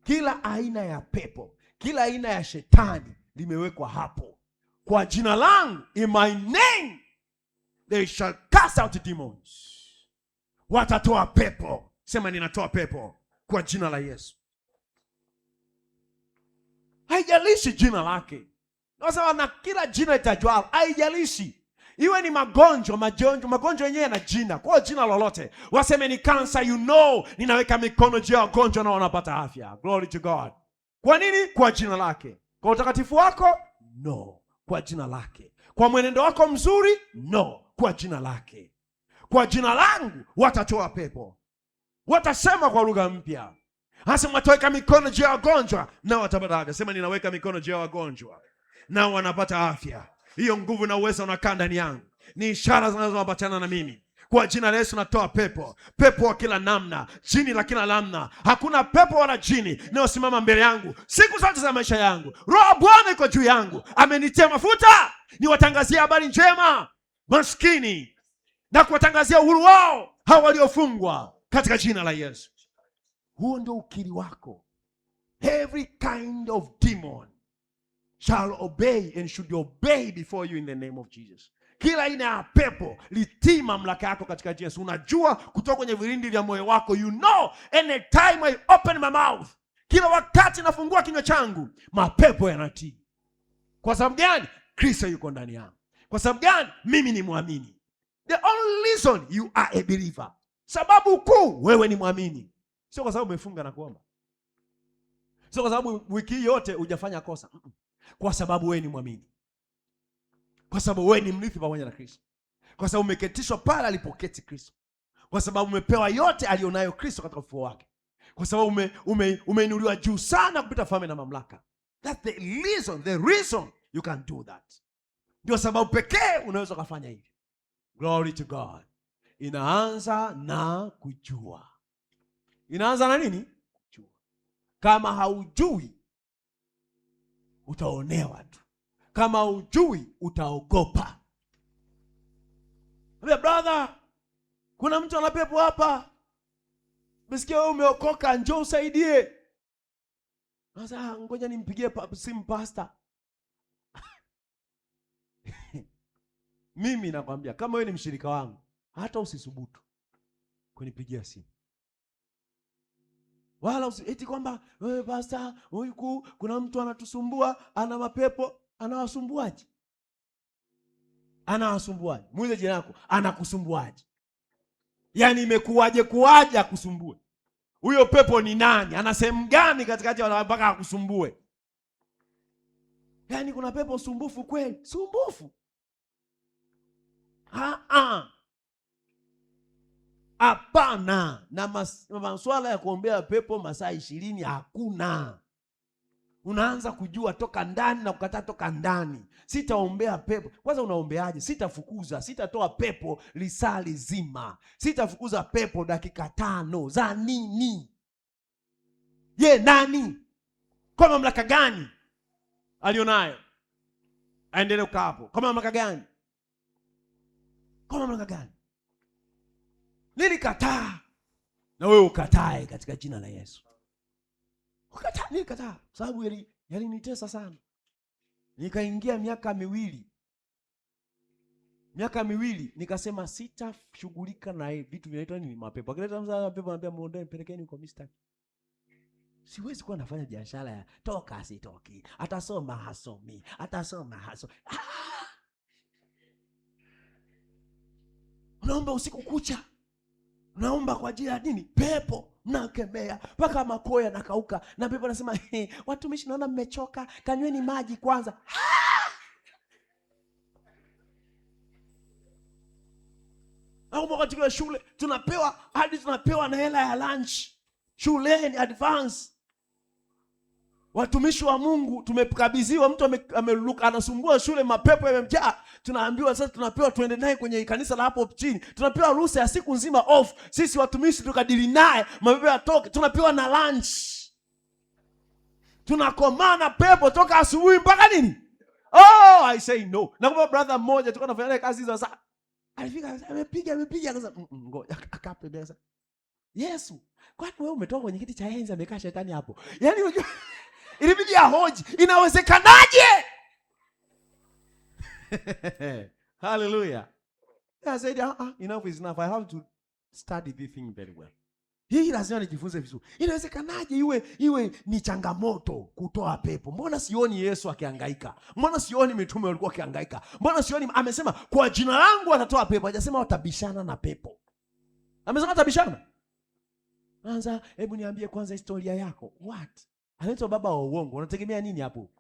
Kila aina ya pepo, kila aina ya shetani limewekwa hapo. Kwa jina langu, in my name they shall cast out demons. Watatoa pepo. Sema ninatoa pepo kwa jina la Yesu. Haijalishi jina lake. Nasema na kila jina itajwa, haijalishi. Iwe ni magonjwa yenyewe yana jina. Kwa jina lolote. Waseme ni cancer, ninaweka mikono juu ya wagonjwa na wanapata afya. Glory to God. Kwa nini? Kwa jina lake. Kwa utakatifu wako? No. Kwa jina lake. Kwa mwenendo wako mzuri? No. Kwa jina lake. Kwa jina langu watatoa pepo. Watasema kwa lugha mpya. Hasa wataweka mikono juu ya wagonjwa na watapata afya. Sema ninaweka mikono juu ya wagonjwa na wanapata afya. Hiyo nguvu na uwezo unakaa ndani yangu. Ni ishara zinazoambatana na mimi. Kwa jina la Yesu natoa pepo. Pepo wa kila namna, jini la kila namna. Hakuna pepo wala jini inayosimama mbele yangu siku zote za maisha yangu. Roho Bwana iko juu yangu. Amenitia mafuta niwatangazia habari njema maskini na kuwatangazia uhuru wao hao waliofungwa katika jina la Yesu. Huo ndio ukiri wako. Every kind of demon shall obey and should obey before you in the name of Jesus. Kila aina ya pepo litii mamlaka yako katika Yesu. Unajua kutoka kwenye vilindi vya moyo wako, any time I open my mouth, kila wakati nafungua kinywa changu, mapepo yanatii. Kwa sababu gani? Kristo yuko ndani yangu. Kwa sababu gani? Mimi ni muamini. The only reason you are a believer. Sababu kuu wewe ni muamini. Sio kwa sababu umefunga na kuomba. Sio kwa sababu wiki yote hujafanya kosa. Kwa sababu wewe ni muamini. Kwa sababu wewe ni mrithi pamoja na Kristo. Kwa sababu umeketishwa pale alipoketi Kristo. Kwa sababu umepewa yote alionayo Kristo katika ufufuo wake. Kwa sababu umeinuliwa juu sana kupita falme na mamlaka. That's the reason you can do that. Ndio sababu pekee unaweza kufanya hivi. Glory to God. Inaanza na kujua. Inaanza na nini? Kujua. Kama haujui utaonewa tu. Kama hujui utaogopa. Brother, kuna mtu ana pepo hapa. Msikia wewe umeokoka, njoo usaidie. Sasa ngoja nimpigie simu pastor. Mimi nakwambia kama wewe ni mshirika wangu, hata usisubutu kunipigia simu. Wala eti kwamba wewe pastor, huyu kuna mtu anatusumbua, ana mapepo. Anawasumbuaje? Anawasumbuaje? Muulize jina lako, anakusumbuaje? Yaani imekuwaje akusumbue? Huyo pepo ni nani? Ana sehemu gani katikati ya mpaka akusumbue? Yaani kuna pepo sumbufu kweli? Sumbufu? Hapana. Na masuala ya kuombea pepo masaa 20 hakuna. Unaanza kujua toka ndani na kukataa toka ndani. Sitaombea pepo. Kwanza unaombeaje? Sitafukuza, sitatoa pepo lisaa lizima. Sitafukuza pepo dakika 5. Za nini? Nani? Kwa mamlaka gani alionayo? Aendelee kukaa hapo. Kwa mamlaka gani? Kwa mamlaka gani? Nilikataa. Na wewe ukatae katika jina la Yesu. Nilikataa sababu yalinitesa sana. Nikaingia miaka miwili nikasema sitashughulika na vitu vinaitwa nini, mapepo. Akileta mapepo anambia muondoe, pelekeni kwa mistaki. Siwezi kuwa nafanya biashara ya toka asitoki, atasoma hasomi, atasoma hasomi. Unaomba usiku kucha, unaomba kwa ajili ya nini? Pepo. Mnakemea mpaka makoo yanakauka, na pepo anasema watumishi, naona mmechoka, kanyweni maji kwanza. Au katika shule tunapewa na hela ya lunch shuleni advance. Watumishi wa Mungu tumekabidhiwa, mtu anasumbua shule, mapepo yamemjaa, tunaambiwa sasa tunapewa tuende naye kwenye kanisa la hapo chini, tunapewa ruhusa ya siku nzima off. Sisi watumishi tukadili naye, mapepo yatoke, tunapewa na lunch. Tunakomana pepo toka asubuhi mpaka nini? Oh, I say no. Na kwa brother mmoja tulikuwa tunafanya naye kazi hizo, sasa alifika amepiga sasa, ngoja akape sasa. Yesu, kwani wewe umetoka kwenye kiti cha enzi, amekaa shetani hapo? Yaani unajua ilibidi ahoji, inawezekanaje? Hallelujah. I said, enough is enough. I have to study this thing very well. Hii lazima nijifunze vizuri. Inawezekanaje iwe ni changamoto kutoa pepo? Mbona sioni Yesu akihangaika? Mbona sioni mitume walikuwa akihangaika? Mbona sioni amesema kwa jina langu watatoa pepo? Hajasema watabishana na pepo. Amesema watabishana. Anza, hebu niambie kwanza historia yako. What? Anaitwa baba wa uongo. Unategemea nini hapo?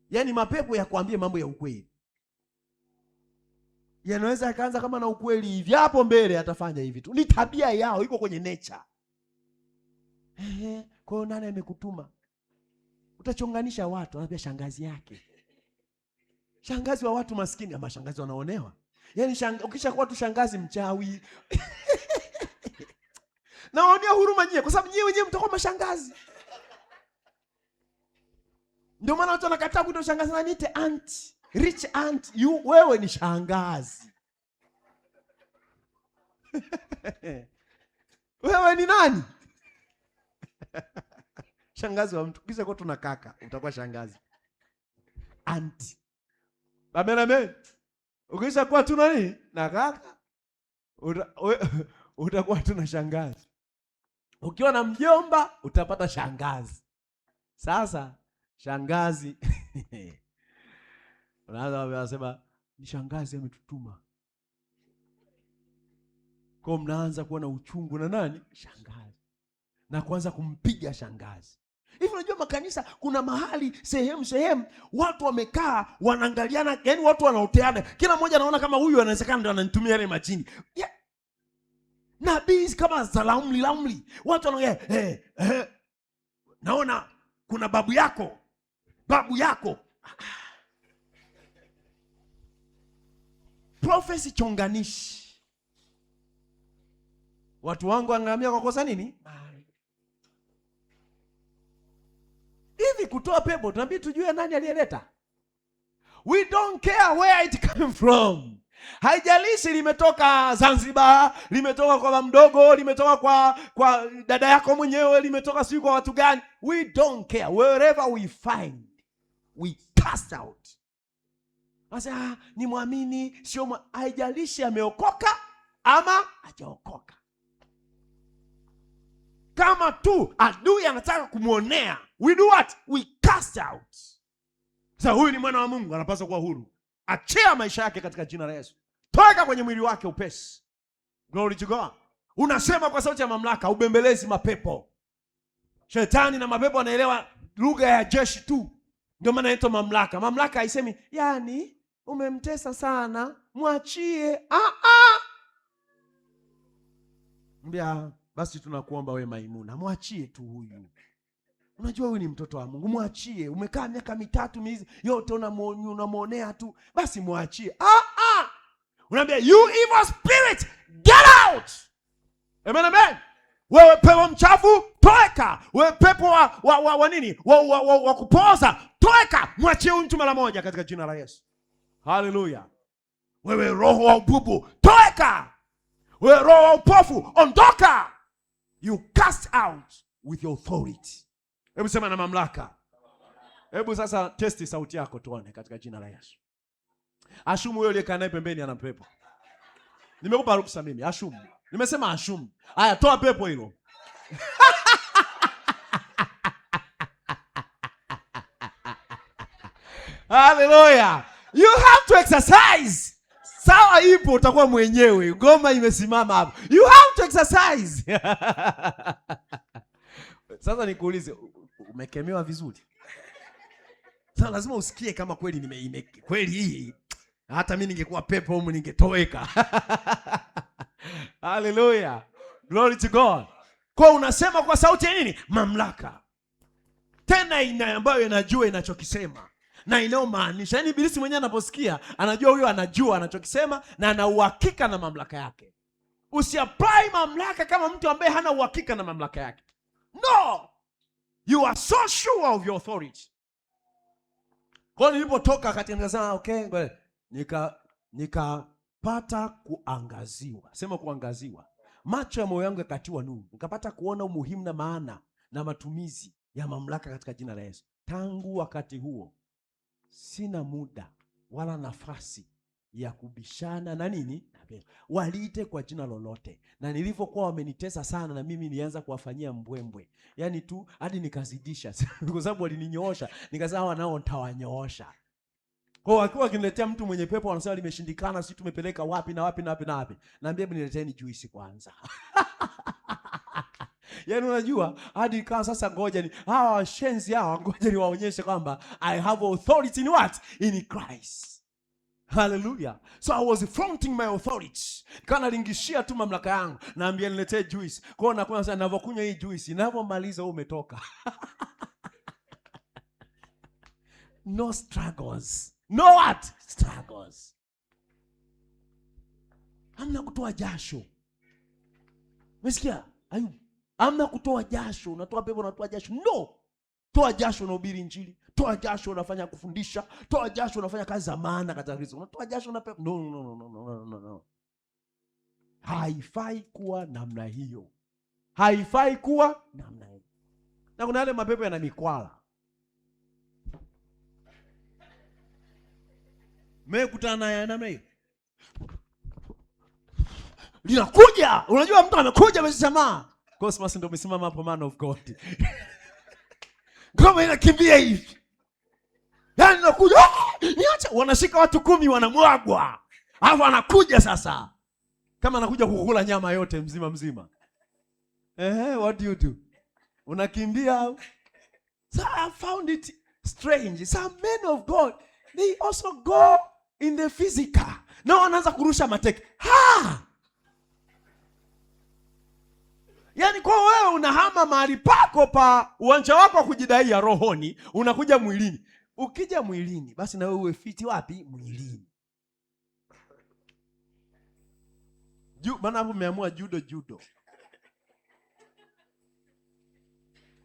Yaani mapepo ya kuambia mambo ya ukweli. Yanaweza akaanza kama na ukweli hivi, hapo mbele atafanya hivi tu. Ni tabia yao, iko kwenye nature. Kwa hiyo nani amekutuma? Utachonganisha watu, anambia shangazi yake. Shangazi wa watu maskini, ama shangazi wanaonewa. Yaani ukishakuwa tu shangazi mchawi. Naonea huruma nyie, kwa sababu nyie wenyewe mtakuwa mashangazi. Ndio maana watu wanakataa kuitwa shangazi, na niite aunt, rich aunt. Wewe ni shangazi. Wewe ni nani? Shangazi wa mtu. Kisha kwa tuna kaka, utakuwa shangazi. Aunt. Amen. Ukisha kuwa tuna nini? Na kaka, utakuwa tuna shangazi. Ukiwa na mjomba utapata shangazi. Sasa shangazi unaanza kusema ni shangazi ametutuma. Kwa mnaanza kuwa na uchungu na nani? Shangazi. Na kuanza kumpiga shangazi. Hivi unajua makanisa kuna mahali sehemu watu wamekaa wanaangaliana, yani watu wanaoteana. Kila mmoja anaona kama huyu anawezekana ndio ananitumia yale majini. Yeah. Nabii kama za lamli. Watu wanaongea, naona kuna babu yako. Prophecy chonganishi. Watu wangu wangamia kwa kosa nini? Hivi kutoa pepo tunabidi tujue nani aliyeleta. We don't care where it came from. Haijalishi limetoka Zanzibar, limetoka kwa mdogo, limetoka kwa dada yako mwenyewe, limetoka si kwa watu gani. We don't care. Wherever we find, we cast out. Sasa ni muamini, sio haijalishi ameokoka ama hajaokoka. Kama tu adui anataka kumuonea, we do what? We cast out. Sasa huyu ni mwana wa Mungu, anapaswa kuwa huru. Achia maisha yake katika jina la Yesu. Toka kwenye mwili wake upesi. Glory to God. Unasema kwa sauti ya mamlaka, ubembelezi mapepo. Shetani na mapepo wanaelewa lugha ya jeshi tu. Ndio maana inaitwa mamlaka. Mamlaka haisemi, yani umemtesa sana, mwachie. Mbia, basi tunakuomba we Maimuna, mwachie tu huyu. Unajua huyu ni mtoto wa Mungu, mwachie. Umekaa miaka 3 miezi yote unamuonea tu, basi mwachie. Unaambia, you evil spirit, get out. Amen. Wewe pepo mchafu, toeka. Wewe pepo wa nini? Wa kupoza, toeka. Mwachie huyu mtu mara moja katika jina la Yesu. Hallelujah. Wewe roho wa ububu, toeka. Wewe roho wa upofu, ondoka. You cast out with your authority. Hebu sema na mamlaka. Hebu sasa testi sauti yako tuone katika jina la Yesu. Ashumu yule aliyekaa naye pembeni ana pepo. Nimekupa ruhusa mimi, ashumu. Nimesema ashumu. Haya, toa pepo hilo. Hallelujah. You have to exercise. Sawa ipo utakuwa mwenyewe. Ngoma imesimama hapo. You have to exercise. Sasa nikuulize, umekemewa vizuri? Sasa lazima usikie kama kweli kweli hii. Hata mimi ningekuwa pepo humu ningetoweka. Hallelujah. Glory to God. Kwa unasema kwa sauti ya nini? Mamlaka. Tena ambayo inajua inachokisema na inaomaanisha. Yaani ibilisi mwenyewe anaposikia anajua huyo anajua anachokisema na ana uhakika na mamlaka yake. Usiapply mamlaka kama mtu ambaye hana uhakika na mamlaka yake. No. You are so sure of your authority. Kwa nilipotoka katika nikasema okay, nikapata kuangaziwa. Sema kuangaziwa. Macho ya moyo wangu yakatiwa nuru. Nikapata kuona umuhimu na maana na matumizi ya mamlaka katika jina la Yesu. Tangu wakati huo sina muda wala nafasi ya kubishana na nini? Waliite kwa jina lolote. Na nilivyokuwa wamenitesa sana na mimi nilianza kuwafanyia mbwembwe. Yaani tu hadi nikazidisha. Kwa sababu walininyoosha, nikasema hawa nao nitawanyoosha. Kwa wakiwa wakiniletea mtu mwenye pepo wanasema limeshindikana, sisi tumepeleka wapi na wapi na wapi na wapi. Naambia hebu nileteni juisi kwanza. Yaani unajua hadi ikawa sasa ngoja ni hawa washenzi hawa ngoja ni waonyeshe kwamba I have authority in what? In Christ. Hallelujah. So I was flaunting my authority. Kana lingishia tu mamlaka yangu. Naambia niletee juice. Kwa hiyo nakuwa sasa ninavyokunywa hii juice, ninapomaliza wewe umetoka. No struggles. No what? Struggles. Hamna kutoa jasho. Umesikia? Ayubu. Hamna kutoa jasho, unatoa pepo unatoa jasho. No. Toa jasho unahubiri injili. Toa jasho unafanya kufundisha. Toa jasho unafanya kazi za maana katika Kristo. Unatoa jasho na pepo. No. Haifai kuwa namna hiyo. Haifai kuwa namna hiyo. Na kuna yale mapepo yana mikwala. Mmekutana naye namna hiyo. Linakuja. Unajua mtu amekuja ameshamaa. Cosmas ndio umesimama hapo, man of God. Kama inakimbia hivi. Yaani nakuja, niacha wanashika watu 10 wanamwagwa. Alafu anakuja sasa. Kama anakuja kukula nyama yote mzima. What do you do? Unakimbia. So I found it strange. Some men of God, they also go in the physical. Na wanaanza kurusha mateke. Yaani kwa wewe unahama mahali pako pa uwanja wako kujidai ya rohoni, unakuja mwilini. Ukija mwilini, basi na wewe uwe fiti wapi? Mwilini. Maana hapo umeamua judo.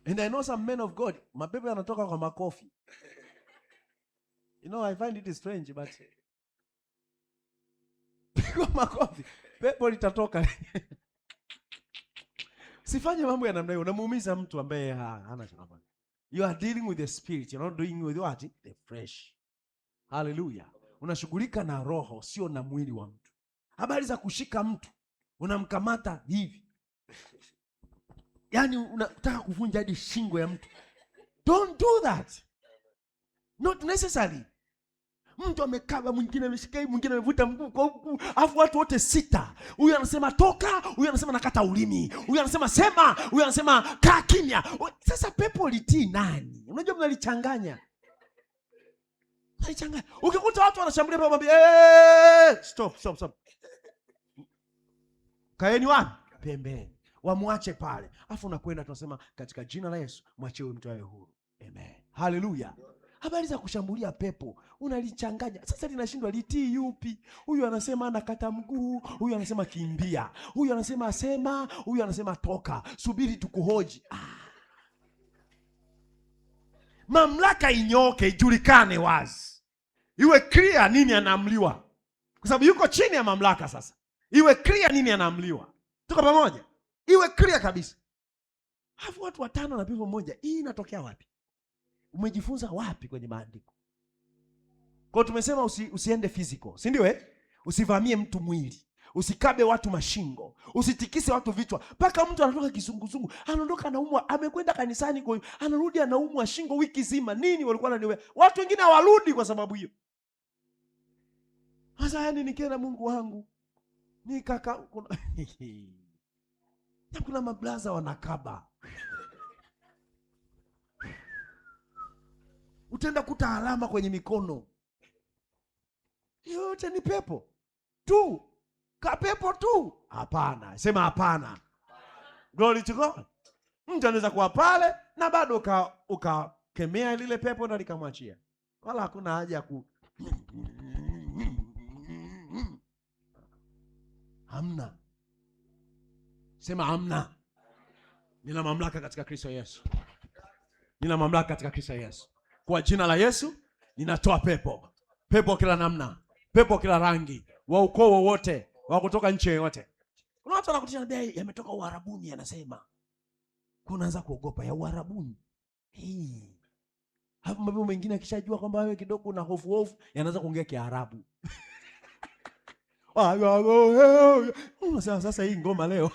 And I know some men of God, mapepo yanatoka kwa makofi. You know, I find it strange, but kwa makofi, pepo litatoka. Sifanye mambo ya namna hiyo, unamuumiza mtu ambaye hana changamoto. You are dealing with the spirit, you're not doing with what? The flesh. Hallelujah. Unashughulika na roho, sio na mwili wa mtu. Habari za kushika mtu, unamkamata hivi. Yaani unataka kuvunja hadi shingo ya mtu. Don't do that. Not necessary. Mtu amekaba, mwingine ameshika, mwingine amevuta mguu kwa huku, afu watu wote 6. Huyu anasema toka, huyu anasema nakata ulimi, huyu anasema sema, huyu anasema kaa kimya. Sasa pepo litii nani? Unajua mnalichanganya. Mnalichanganya. Ukikuta watu wanashambulia pepo mwambie, stop. Kaeni wapi? Pembeni. Wamwache pale. Afu unakwenda tunasema katika jina la Yesu mwachie huyu mtu awe huru. Amen. Hallelujah. Habari za kushambulia pepo unalichanganya. Sasa linashindwa litii yupi? Huyu anasema anakata mguu, huyu anasema kimbia, huyu anasema sema, huyu anasema toka, subiri tukuhoji. Mamlaka inyoke, ijulikane wazi. Iwe clear nini anaamliwa. Kwa sababu yuko chini ya mamlaka sasa. Iwe clear nini anaamliwa. Tuko pamoja? Iwe clear kabisa. Hafu watu 5 na pepo moja. Hii inatokea wapi? Umejifunza wapi kwenye maandiko? Kwa tumesema usiende physical, si ndio Usivamie mtu mwili, usikabe watu mashingo, usitikise watu vichwa. Paka mtu anatoka kizunguzungu, anaondoka anaumwa, amekwenda kanisani kwa hiyo, anarudi anaumwa shingo wiki zima. Nini walikuwa wananiwe? Watu wengine hawarudi kwa sababu hiyo. Sasa yani nikienda Mungu wangu, ni kaka kuna mablaza wanakaba. Utaenda kuta alama kwenye mikono. Yote ni pepo tu. Kapepo tu. Hapana, sema hapana. Glory to God. Mtu anaweza kuwa pale na bado ukakemea lile pepo na likamwachia. Wala hakuna haja ya hamna. Sema hamna. Nina mamlaka katika Kristo Yesu. Nina mamlaka katika Kristo Yesu. Kwa jina la Yesu ninatoa pepo. Pepo kila namna, pepo kila rangi, wa ukoo wowote, wa kutoka nchi yoyote. Kuna watu wanakutisha dai yametoka Uarabuni, anasema. Kunaanza kuogopa ya Uarabuni. Hapo mambo mengine akishajua kwamba wewe kidogo una hofu, yanaanza kuongea Kiarabu. Sasa hii ngoma leo.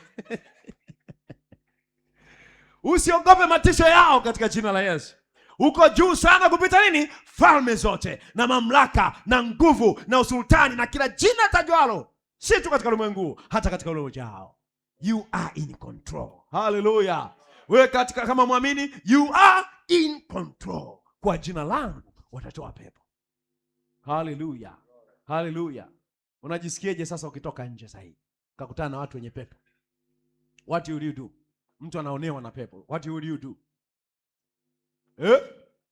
Usiogope matisho yao katika jina la Yesu. Uko juu sana kupita nini? Falme zote na mamlaka na nguvu na usultani na kila jina tajwalo, si tu katika ulimwengu, hata katika ule ujao. You are in control. Hallelujah. Wewe katika kama muamini, you are in control. Kwa jina langu watatoa pepo. Hallelujah. Hallelujah. Unajisikiaje sasa ukitoka nje sasa hivi? Ukakutana na watu wenye pepo? What will you do? Mtu anaonewa na pepo. What will you do?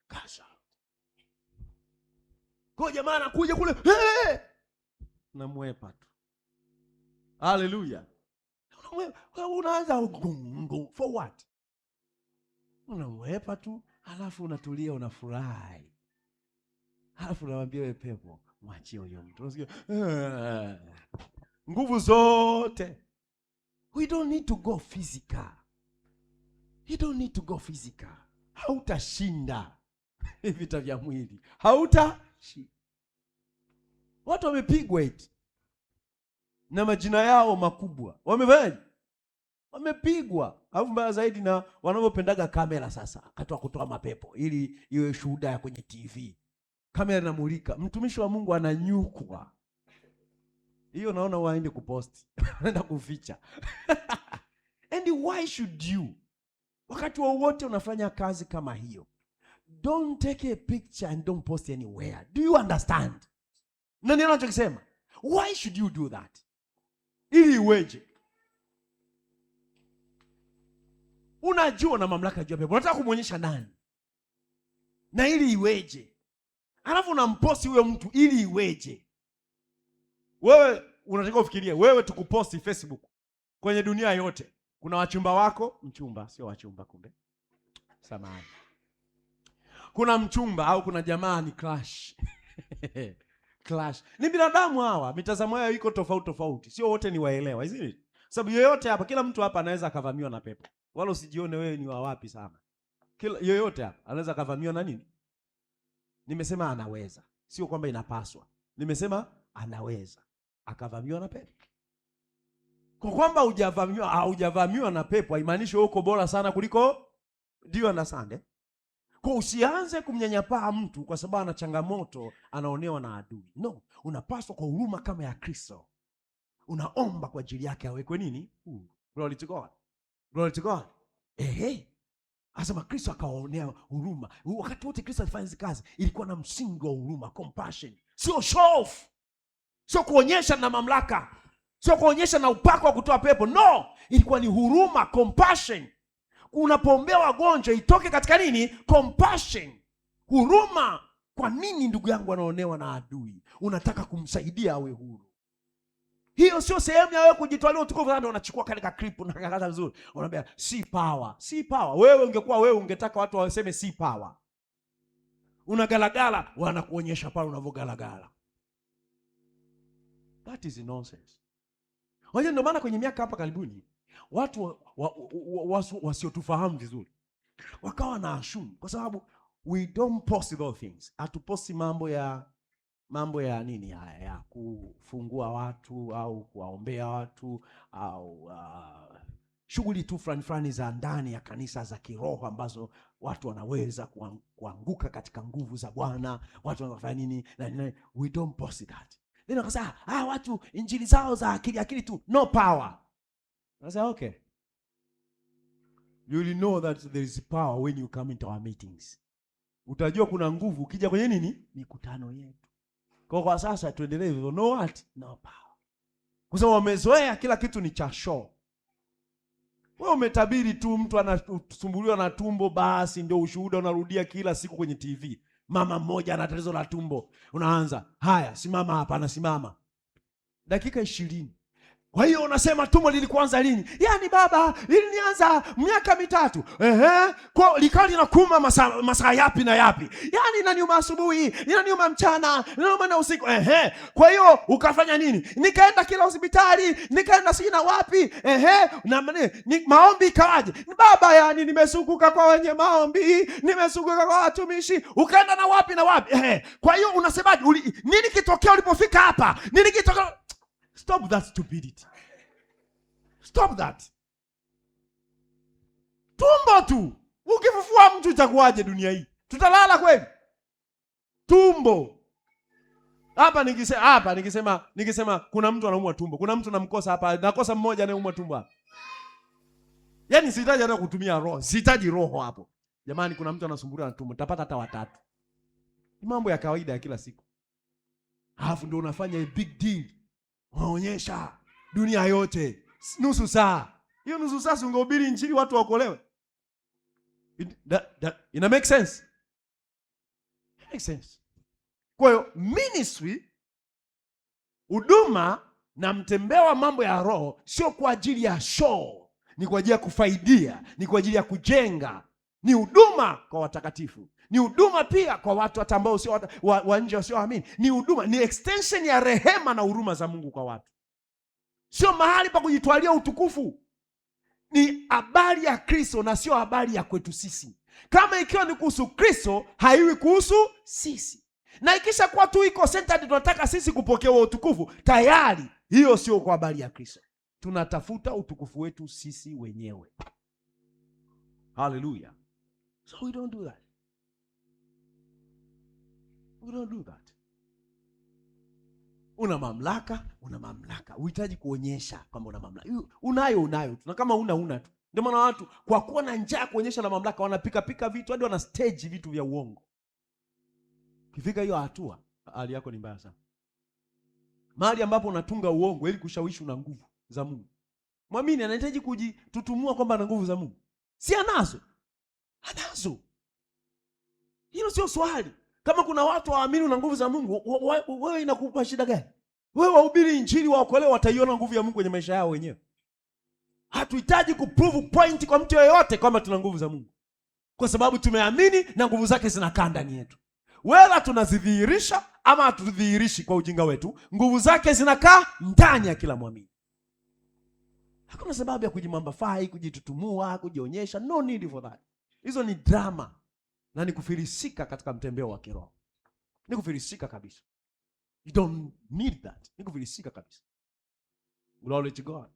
Kasha. Kwa jamaa anakuja kule, namwepa tu. Hallelujah. Unaanza ugungu. For what? Unamwepa tu, halafu unatulia, unafurahi. Halafu unamwambia wewe pepo, mwachie huyo mtu. Unasikia? Nguvu zote. We don't need to go physical. You don't need to go physical. Hautashinda vita vya mwili. Hautashinda. Watu wamepigwa eti na majina yao makubwa. Wamefanyaje? Wamepigwa. Alafu mbaya zaidi na wanaopendaga kamera sasa, akatoa kutoa mapepo ili iwe shuhuda ya kwenye TV. Kamera inamulika, mtumishi wa Mungu ananyukwa. Hiyo naona waende kupost. Anaenda kuficha. And why should you? Wakati wowote unafanya kazi kama hiyo, don't take a picture and don't post anywhere. Do you understand? Na nini anachokisema? Why should you do that? Ili iweje? Unajua na mamlaka juu ya pepo. Unataka kumuonyesha nani? Na ili iweje? Alafu unamposti huyo mtu ili iweje? Wewe unataka ufikirie, wewe tukuposti Facebook kwenye dunia yote. Kuna wachumba wako, mchumba, sio wachumba kumbe. Samahani. Kuna mchumba au kuna jamaa ni clash. Clash. Ni binadamu hawa, mitazamo yao iko tofauti tofauti. Sio wote ni waelewa, hizi. Sababu yoyote hapa, kila mtu hapa anaweza akavamiwa na pepo. Wala usijione wewe ni wa wapi sana. Kila yoyote hapa anaweza akavamiwa na nini? Nimesema anaweza. Sio kwamba inapaswa. Nimesema anaweza akavamiwa na pepo. Kwa kwamba hujavamiwa na pepo haimaanishi uko bora sana kuliko. Do you understand? Kwa usianze kumnyanyapaa mtu kwa sababu ana changamoto, anaonewa na adui. No, unapaswa kwa huruma kama ya Kristo. Unaomba kwa ajili yake awekwe nini? Glory to God. Glory to God. Asema Kristo akawaonea huruma. Wakati wote Kristo alifanya hizo kazi, ilikuwa na msingi wa huruma, compassion. Sio show off. Sio kuonyesha na mamlaka. Sio kuonyesha na upako wa kutoa pepo. No, ilikuwa ni huruma, compassion. Unapoombea wagonjwa itoke katika nini? Compassion. Huruma. Kwa nini ndugu yangu anaonewa na adui? Unataka kumsaidia awe huru. Hiyo sio sehemu ya wewe kujitwalia utukufu. Ndio unachukua katika clip na kakaza vizuri. Unaambia si power. Si power. Wewe ungekuwa wewe ungetaka watu waseme si power. Unagalagala, wanakuonyesha pale unavogalagala. That is nonsense. Wajua ndio maana kwenye miaka hapa karibuni watu wasiotufahamu vizuri wakawa na assume, kwa sababu we don't post those things. Hatuposti mambo ya nini haya ya kufungua watu au kuwaombea watu au shughuli tu fulani za ndani ya kanisa za kiroho ambazo watu wanaweza kuanguka katika nguvu za Bwana. Watu wanafanya nini na we don't post that. Then wakasema watu injili zao za akili tu, no power. Nasema okay, you will know that there is power when you come into our meetings. Utajua kuna nguvu ukija kwenye nini mikutano yetu. Kwa sasa tuendelee hivyo, no what, no power. Kwa sababu wamezoea kila kitu ni cha show. Wewe umetabiri tu, mtu anasumbuliwa na tumbo, basi ndio ushuhuda unarudia kila siku kwenye TV. Mama mmoja ana tatizo la tumbo, unaanza haya, simama hapa, anasimama dakika 20. Kwa hiyo unasema tumbo lilikuanza lini? Yaani baba, lilinianza miaka 3. Kwa likali linakuuma masaa yapi na yapi? Yaani inaniuma asubuhi, inaniuma mchana, inaniuma na usiku. Kwa hiyo ukafanya nini? Nikaenda kila hospitali, nikaenda sina wapi. Na maombi kawaje? Baba, yani nimesukuka kwa wenye maombi, nimesukuka kwa watumishi. Ukaenda na wapi na wapi? Kwa hiyo unasemaje? Nini kitokea ulipofika hapa? Nini kitokea? Stop that stupidity. Stop that. Tumbo tu. Ukifufua mtu itakuwaje dunia hii? Tutalala kweli? Tumbo. Hapa nikisema kuna mtu anaumwa tumbo. Kuna mtu namkosa hapa. Nakosa mmoja anayeumwa tumbo hapa. Yaani sihitaji hata kutumia roho. Sihitaji roho hapo. Jamani, kuna mtu anasumbuliwa na tumbo. Tapata hata 3. Ni mambo ya kawaida ya kila siku. Alafu ndio unafanya a big deal. Waonyesha dunia yote nusu saa. Hiyo nusu saa ungehubiri injili watu waokolewe. Ina make sense? Make sense. Kwa hiyo ministry, huduma na mtembeo wa mambo ya roho sio kwa ajili ya show, ni kwa ajili ya kufaidia, ni kwa ajili ya kujenga. Ni huduma kwa watakatifu. Ni huduma pia kwa watu hata ambao sio wa nje wasioamini. Ni huduma, ni extension ya rehema na huruma za Mungu kwa watu. Sio mahali pa kujitwalia utukufu. Ni habari ya Kristo na sio habari ya kwetu sisi. Kama ikiwa ni kuhusu Kristo, haiwi kuhusu sisi. Na ikisha kwa tu iko centered tunataka sisi kupokea utukufu, tayari hiyo sio kwa habari ya Kristo. Tunatafuta utukufu wetu sisi wenyewe. Hallelujah. So we don't do that. We don't do that. Una mamlaka. Uhitaji kuonyesha kwamba una mamlaka. Unayo. Na kama una tu. Ndio maana watu kwa kuwa na njaa kuonyesha na mamlaka wanapika vitu hadi wana stage vitu vya uongo. Kifika hiyo hatua, hali yako ni mbaya sana. Mahali ambapo unatunga uongo ili kushawishi una nguvu za Mungu. Muamini anahitaji kujitutumua kwamba ana nguvu za Mungu. Si anazo? Anazo. Hilo sio swali. Kama kuna watu waamini una nguvu za Mungu, wewe inakupa shida gani? Wewe wahubiri injili waokolewe, wataiona nguvu ya Mungu kwenye maisha yao wenyewe. Hatuhitaji kuprove point kwa mtu yeyote kwamba tuna nguvu za Mungu. Kwa sababu tumeamini na nguvu zake zinakaa ndani yetu. Wala tunazidhihirisha ama hatudhihirishi kwa ujinga wetu, nguvu zake zinakaa ndani ya kila muamini. Hakuna sababu ya kujimambafai, kujitutumua, kujionyesha. No need for that. Hizo ni drama. Na ni kufilisika katika mtembeo wa kiroho. Ni kufilisika kabisa. You don't need that. Ni kufilisika kabisa. Glory to God.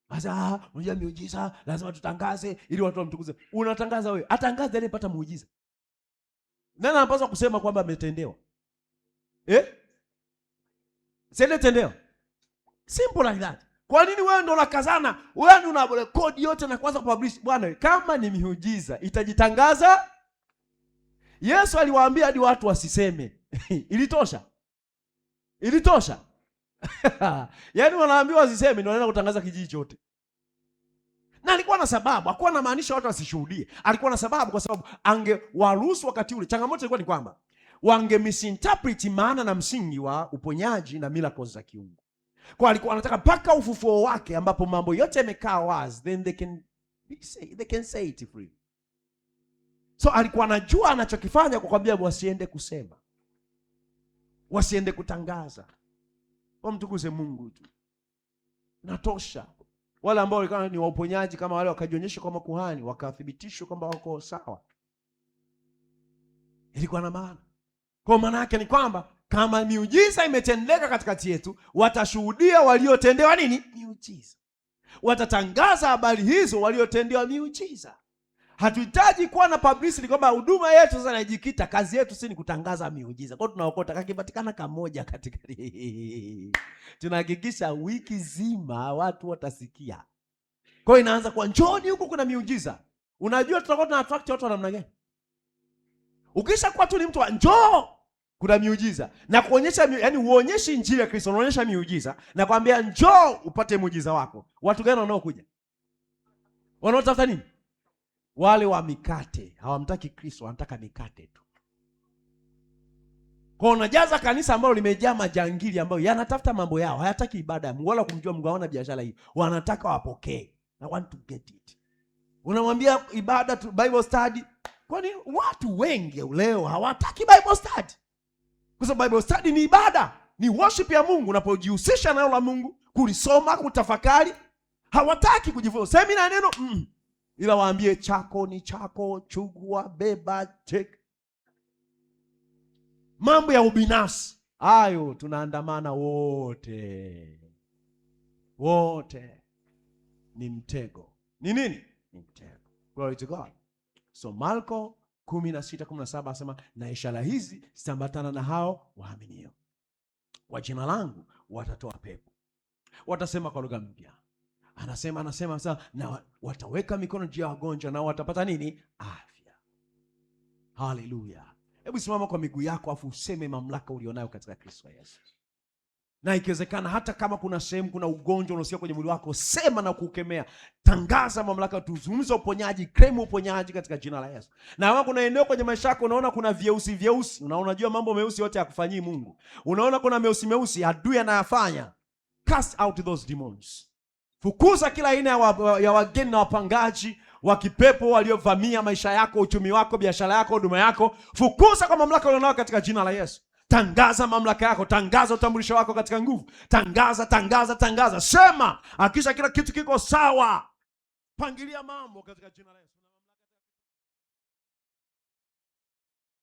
Asa, unajua miujiza, lazima tutangaze ili watu wamtukuze. Unatangaza wewe. Atangaza aliyepata muujiza. Nani anapaswa kusema kwamba ametendewa? Sasa tendewa. Simple like that. Kwa nini wewe ndio unakazana? Wewe ndio una rekodi yote na kwanza kupublish. Bwana, kama ni miujiza itajitangaza. Yesu aliwaambia hadi watu wasiseme. Ilitosha. Yaani wanaambiwa wasiseme ndio wanaenda kutangaza kijiji chote. Na alikuwa na sababu, hakuwa na maanisha watu wasishuhudie. Alikuwa na sababu kwa sababu angewaruhusu wakati ule. Changamoto ilikuwa ni kwamba wange misinterpret maana na msingi wa uponyaji na miracles za kiungu. Kwa alikuwa anataka paka ufufuo wake ambapo mambo yote yamekaa wazi, then they can say it free. So alikuwa anajua anachokifanya kwa kwambia wasiende kusema. Wasiende kutangaza. Wamtukuze Mungu tu. Natosha. Wale ambao walikuwa ni wauponyaji kama wale wakajionyesha kama kuhani, wakathibitishwa kwamba wako sawa. Ilikuwa na maana. Kwa maana yake ni kwamba kama miujiza imetendeka katikati yetu, watashuhudia waliotendewa nini? Miujiza. Watatangaza habari hizo waliotendewa miujiza. Hatuhitaji kuwa na publicity kwamba huduma yetu sasa inajikita, kazi yetu si ni kutangaza miujiza. Kwa hiyo tunaokota kakipatikana kamoja katikati. Tunahakikisha wiki zima watu watasikia. Kwa hiyo inaanza kwa njooni huko kuna miujiza. Unajua tutakuwa tuna attract watu wa namna gani? Ukisha kuwa tu ni mtu wa njoo kuna miujiza na kuonyesha, yani uonyeshi injili ya Kristo, unaonyesha miujiza na kwambia njoo upate muujiza wako. Watu gani wanaokuja? Wanaotafuta nini? Wale wa mikate. Hawamtaki Kristo, wanataka mikate tu. Kwa unajaza kanisa ambalo limejaa majangili ambayo yanatafuta mambo yao, hayataki ibada ya Mungu wala kumjua Mungu, hawana biashara hii. Wanataka wapokee. I want to get it. Unamwambia ibada tu, Bible study. Kwani watu wengi leo hawataki Bible study? Kwa sababu Bible study ni ibada, ni worship ya Mungu. Unapojihusisha na neno la Mungu, kulisoma, kutafakari, hawataki kujifunza semina neno. Ila waambie chako ni chako, chukua, beba, take. Mambo ya ubinafsi hayo tunaandamana wote. Wote ni mtego. Ni nini? Ni mtego. Glory to God. So Marko 16:17 asema, na ishara hizi zitambatana na hao waaminio. Kwa jina langu watatoa pepo, watasema kwa lugha mpya. Anasema na wataweka mikono juu ya wagonjwa na watapata nini? Afya. Haleluya. Hebu simama kwa miguu yako afu useme mamlaka ulionayo katika Kristo Yesu. Na ikiwezekana hata kama kuna sehemu kuna ugonjwa unasikia kwenye mwili wako, sema na kukemea. Tangaza mamlaka, tuzungumze uponyaji, claim uponyaji katika jina la Yesu. Na kama kuna eneo kwenye maisha yako unaona kuna vyeusi, unajua mambo meusi yote yakufanyii Mungu. Unaona kuna meusi adui anayafanya. Cast out those demons. Fukuza kila aina ya wageni na wapangaji wa kipepo waliovamia maisha yako, uchumi wako, biashara yako, huduma yako. Fukuza kwa mamlaka ulionayo katika jina la Yesu. Tangaza mamlaka yako, tangaza utambulisho wako katika nguvu. Tangaza. Sema, hakisha kila kitu kiko sawa. Pangilia mambo katika jina la Yesu.